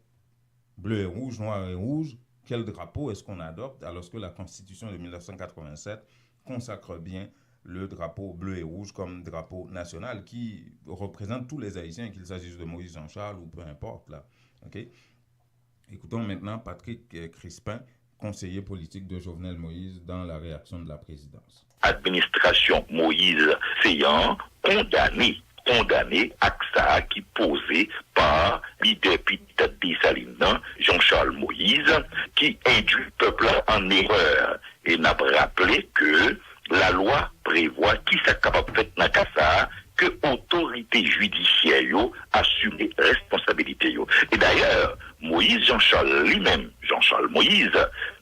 bleu et rouge, noir et rouge. Quel drapeau est-ce qu'on adopte alors que la Constitution de 1987 consacre bien le drapeau bleu et rouge comme drapeau national qui représente tous les Haïtiens, qu'il s'agisse de Moïse Jean-Charles ou peu importe. Là. Okay? Écoutons maintenant Patrick Crispin, conseiller politique de Jovenel Moïse dans la réaction de la présidence. Administration Moïse Séan condamné AXA qui posé par leader Peter Dessalines, Jean-Charles Moïse, qui induit le peuple en erreur. Et n'a rappelé que la loi prévoit qui s'est capable de faire dans CASA que l'autorité judiciaire assume les responsabilités. Et d'ailleurs, Moïse Jean-Charles lui-même, Jean-Charles Moïse,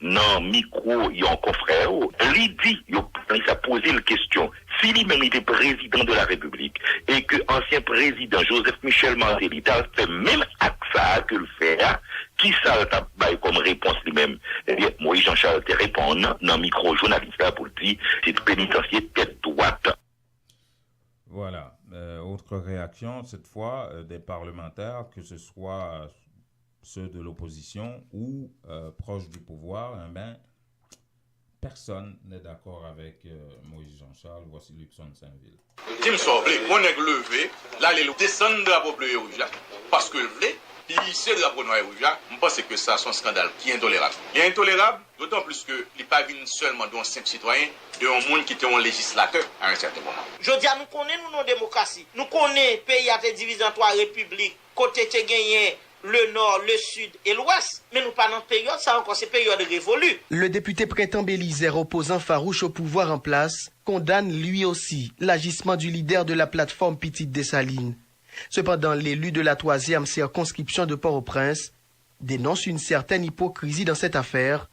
dans le micro, il y a un confrère, il dit, il a posé la question, si lui-même était président de la République et que l'ancien président Joseph Michel Martelly a fait même AXA que le fait, qui ça a comme réponse lui-même? Eh bien, Moïse Jean-Charles te répond dans le micro journaliste pour dire, c'est pénitencier tête droite. Voilà. Autre réaction, cette fois, des parlementaires, que ce soit ceux de l'opposition ou proches du pouvoir, personne n'est d'accord avec Moïse Jean-Charles. Voici Luxon Saint-Ville. Tim Sorblé, on est levé, là, les descendent de la drapeau bleu et rouge, là, parce que le c'est de la drapeau noir et rouge, là, je pense que ça, c'est un scandale qui est intolérable. Il est intolérable, d'autant plus que il n'est pas venu seulement d'un simple citoyen, d'un monde qui était un législateur à un certain moment. Je dis, nous connaissons nos démocraties. Nous connaissons le pays à divisé en 3 républiques, côté de gagné le nord, le sud et l'ouest. Mais nous pas dans période, ça encore, c'est période révolue. Le député Printemps Bélisaire, opposant farouche au pouvoir en place, condamne lui aussi l'agissement du leader de la plateforme Petite Dessalines. Cependant, l'élu de la 3e circonscription de Port-au-Prince dénonce une certaine hypocrisie dans cette affaire,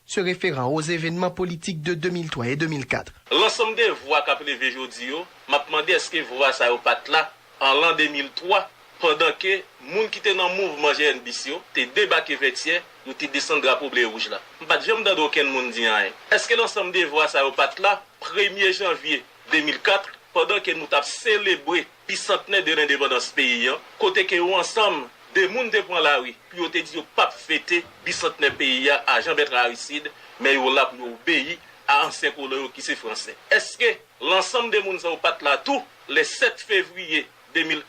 se référant aux événements politiques de 2003 et 2004. L'ensemble des voix qu'a levé aujourd'hui, m'a demandé est-ce que voix ça au pat là en l'an 2003 pendant que moun qui était dans le mouvement GNBC te débarqué vêtier ou te descend drapeau bleu rouge là. Pas jamais dans aucun monde dit rien. Est-ce que l'ensemble des voix ça au pat là 1er janvier 2004 pendant que nous avons célébré le centenaire de l'indépendance pays, côté que nous ensemble, des gens qui prennent la rue, puis ils dit pas fêter le centenaire pays à Jean-Bertrand Aristide, mais ils là pour obéir à ancien colonial qui c'est français. Est-ce que l'ensemble des gens qui sont là tout, le 7 février 2001,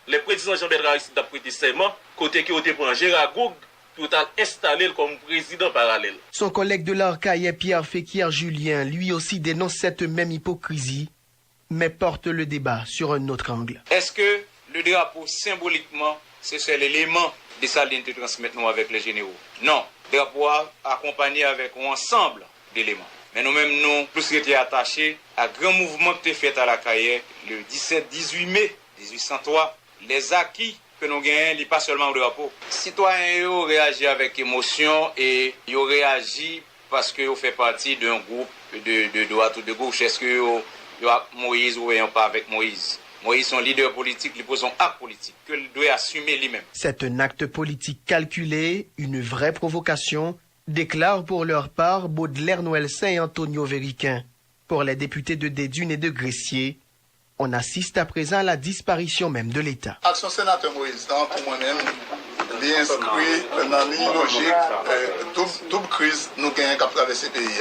le président Jean-Bertrand Aristide a prêté serment, côté que ils prend Gérard Goug, puis ils ont installé comme président parallèle. Son collègue de l'Arcaille, Pierre Féquier-Julien, lui aussi dénonce cette même hypocrisie, mais porte le débat sur un autre angle. Est-ce que le drapeau, symboliquement, c'est seul élément de Dessalines de transmettre nous avec les généraux? Non, le drapeau accompagné avec un ensemble d'éléments. Mais nous-mêmes, nous, plus été attachés à un grand mouvement qui était fait à la carrière le 17-18 mai 1803. Les acquis que nous gagnons, ce pas seulement le drapeau. Les citoyens ont réagi avec émotion et ils ont réagi parce qu'ils font partie d'un groupe de droite ou de gauche. Est-ce que Moïse ou pas avec Moïse? Moïse, son leader politique, il pose un acte politique qu'il doit assumer lui-même. C'est un acte politique calculé, une vraie provocation, déclarent pour leur part Baudelaire Noël-Saint et Antonio Vériquin. Pour les députés de Desdunes et de Gressier, on assiste à présent à la disparition même de l'État. Action sénateur Moïse, pour moi-même, bien inscrit dans une logique, double crise nous gagnons à travers ce pays.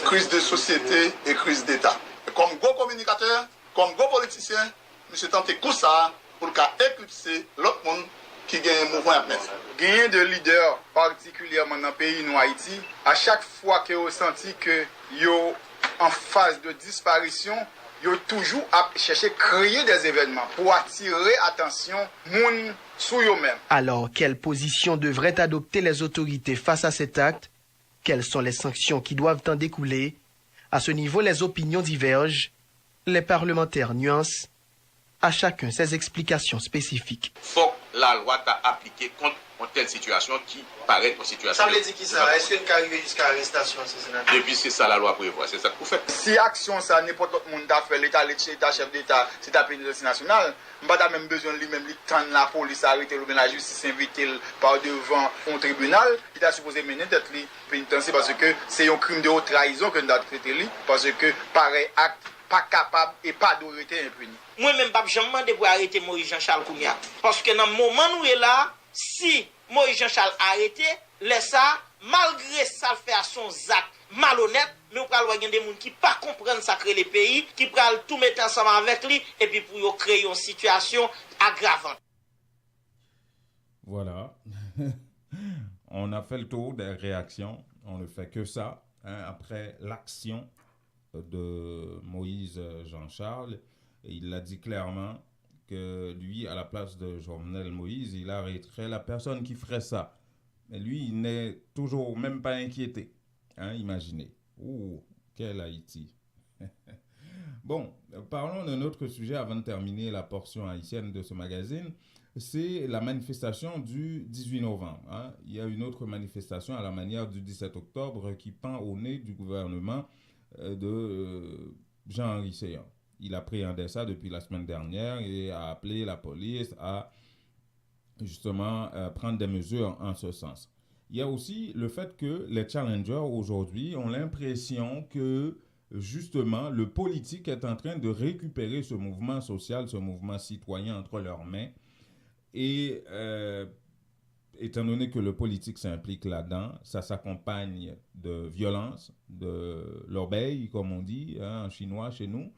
Crise de société et crise d'État. Comme gros communicateur, comme gros politicien, je suis tenté comme ça pour éclipser l'autre monde qui gagne un mouvement à mettre. Gagner de leaders, particulièrement dans le pays nous Haïti, à chaque fois que vous sentez que vous en phase de disparition, vous toujours à chercher à créer des événements pour attirer attention moun sur eux-mêmes. Alors, quelle position devraient adopter les autorités face à cet acte? Quelles sont les sanctions qui doivent en découler? À ce niveau, les opinions divergent, les parlementaires nuancent, à chacun ses explications spécifiques. Faut la loi t'a appliqué contre une telle situation qui paraît une situation. Ça veut dire qui ça? Est-ce qu'il y a arrivé jusqu'à l'arrestation, sénateur? Depuis, c'est ça la loi prévoit, c'est ça que vous faites. Si action ça, n'importe quel monde a fait, l'État, chef d'État, c'est un pays national, on n'a pas même besoin de lui-même, lui tendre la police, arrêter le la justice, inviter par devant un tribunal, il a supposé mener tête lui pénitentiaire parce que c'est un crime de haute trahison que nous avons traité lui, parce que pareil acte pas capable et pas d'autorité impunie. Moi-même, je me demande pour arrêter Moïse Jean-Charles Kounia. Parce que dans le moment où il est là, si Moïse Jean-Charles arrêté, laisse ça, malgré ça, le fait à son acte malhonnête, mais on peut avoir des gens qui ne pas comprendre ça créer les pays, qui peuvent tout mettre ensemble avec lui, et puis pour créer une situation aggravante. Voilà. On a fait le tour des réactions. On ne fait que ça. Après l'action de Moïse Jean-Charles, il l'a dit clairement que lui, à la place de Jovenel Moïse, il arrêterait la personne qui ferait ça. Mais lui, il n'est toujours même pas inquiété. Imaginez. Ouh, quel Haïti. Bon, parlons d'un autre sujet avant de terminer la portion haïtienne de ce magazine. C'est la manifestation du 18 novembre. Il y a une autre manifestation à la manière du 17 octobre qui pend au nez du gouvernement de Jean-Henri Séan. Il appréhendait ça depuis la semaine dernière et a appelé la police à justement prendre des mesures en ce sens. Il y a aussi le fait que les challengers aujourd'hui ont l'impression que justement le politique est en train de récupérer ce mouvement social, ce mouvement citoyen entre leurs mains. Et étant donné que le politique s'implique là-dedans, ça s'accompagne de violence, de l'obéi, comme on dit en chinois chez nous.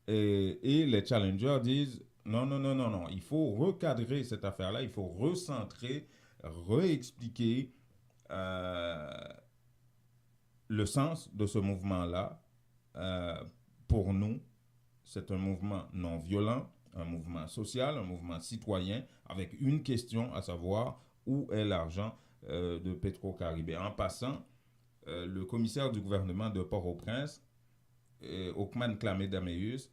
Et les challengers disent non, il faut recadrer cette affaire-là, il faut recentrer, réexpliquer le sens de ce mouvement-là. Pour nous, c'est un mouvement non violent, un mouvement social, un mouvement citoyen, avec une question, à savoir où est l'argent de Petro-Caribé. En passant, le commissaire du gouvernement de Port-au-Prince, Ockman Klamé-Dameus,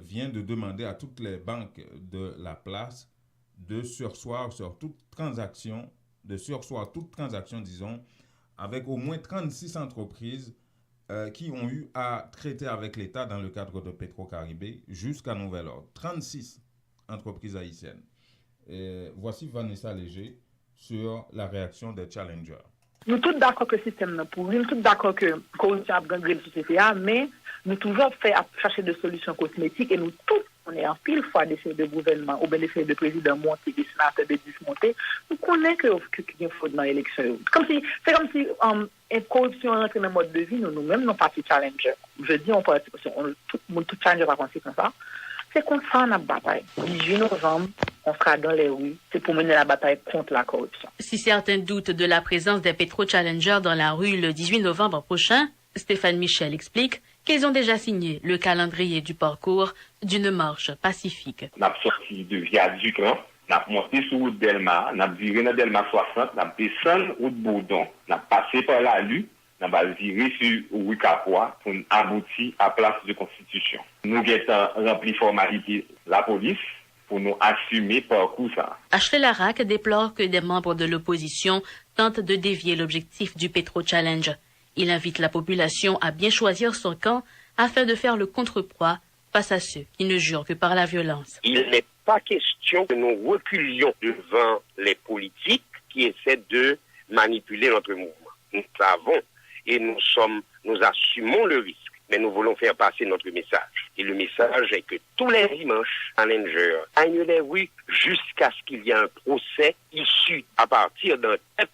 vient de demander à toutes les banques de la place de surseoir sur toute transaction, disons, avec au moins 36 entreprises qui ont eu à traiter avec l'État dans le cadre de Petro-Caribé jusqu'à nouvel ordre. 36 entreprises haïtiennes. Voici Vanessa Léger sur la réaction des challengers. Nous sommes tous d'accord que le système n'est pourri, nous sommes tous d'accord que la corruption a gangréné la société, mais nous toujours fait chercher des solutions cosmétiques et nous tous, on est en pile fois d'essayer de gouvernement ou bien d'essayer de président monter, des sénateurs de dismonter, nous connaissons qu'il y a faute dans l'élection. C'est comme si la corruption rentre dans le mode de vie, nous-mêmes, nous partis challenger. Je dis, on peut tout challenger par conséquent ça. C'est qu'on fait une bataille. 18 novembre, on sera dans les rues. C'est pour mener la bataille contre la corruption. Si certains doutent de la présence des pétro-challengers dans la rue le 18 novembre prochain, Stéphane Michel explique qu'ils ont déjà signé le calendrier du parcours d'une marche pacifique. On a sorti de viaduc, on a monté sur route Delma, on a viré dans Delma 60, on a descendu route Bourdon, on a passé par la rue, on a viré sur Ouikapois pour aboutir à place de Constitution. Nous avons rempli formalité la police pour nous assumer parcours ça. Ashley Larac déplore que des membres de l'opposition tentent de dévier l'objectif du Petro Challenge. Il invite la population à bien choisir son camp afin de faire le contrepoids face à ceux qui ne jurent que par la violence. Il n'est pas question que nous reculions devant les politiques qui essaient de manipuler notre mouvement. Nous savons et nous assumons le risque, mais nous voulons faire passer notre message. Et le message est que tous les dimanches, challengers gagnent les rues jusqu'à ce qu'il y ait un procès issu à partir d'un texte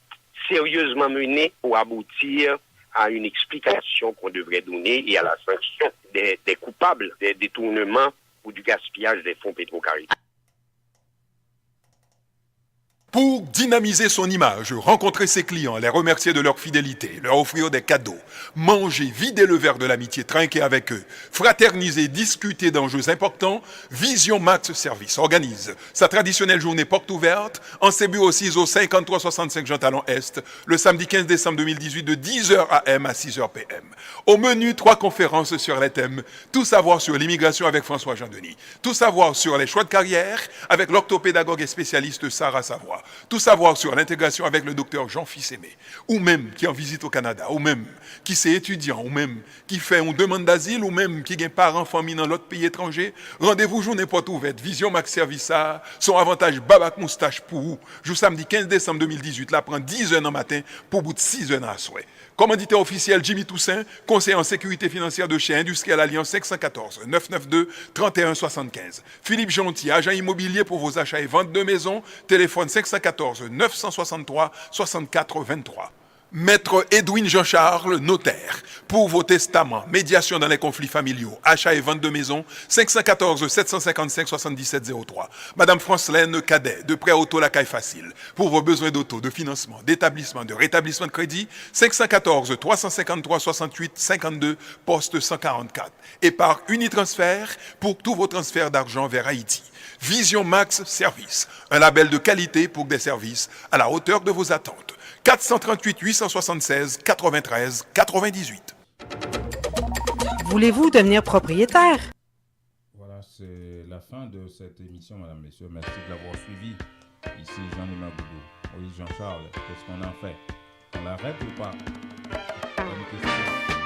sérieusement mené pour aboutir à une explication qu'on devrait donner et à la sanction des coupables des détournements ou du gaspillage des fonds Petro-Caribé. Pour dynamiser son image, rencontrer ses clients, les remercier de leur fidélité, leur offrir des cadeaux, manger, vider le verre de l'amitié, trinquer avec eux, fraterniser, discuter d'enjeux importants, Vision Max Service organise sa traditionnelle journée porte ouverte en ses bureaux 6 au 5365 Jean Talon Est, le samedi 15 décembre 2018 de 10h AM à 6h PM. Au menu, 3 conférences sur les thèmes tout savoir sur l'immigration avec François Jean-Denis, tout savoir sur les choix de carrière avec l'orthopédagogue et spécialiste Sarah Savoie, tout savoir sur l'intégration avec le docteur Jean Fils-Aimé, ou même qui en visite au Canada, ou même qui c'est étudiant, ou même qui fait une demande d'asile, ou même qui a parents famille dans l'autre pays étranger. Rendez-vous journée porte ouverte, Vision Max Service, son avantage Babak Moustache pour vous. Jour samedi 15 décembre 2018, là prend 10h dans matin pour bout de 6h à souhait. Commanditaire officiel Jimmy Toussaint, conseiller en sécurité financière de chez Industriel Alliance 514 992 3175. Philippe Gentil, agent immobilier pour vos achats et ventes de maisons, téléphone 514 963 64 23. Maître Edwin Jean-Charles, notaire, pour vos testaments, médiation dans les conflits familiaux, achats et ventes de maisons, 514 755 77 03. Madame Francelaine Cadet, de prêt auto la caille facile, pour vos besoins d'auto, de financement, d'établissement, de rétablissement de crédit, 514 353 68 52, poste 144. Et par Unitransfert, pour tous vos transferts d'argent vers Haïti. Vision Max Service, un label de qualité pour des services à la hauteur de vos attentes. 438 876 93 98. Voulez-vous devenir propriétaire? Voilà, c'est la fin de cette émission, mesdames, messieurs. Merci de l'avoir suivi. Ici Jean-Nimar Boudou. Oui, Jean-Charles, qu'est-ce qu'on en fait? On l'arrête ou pas? Bonne question.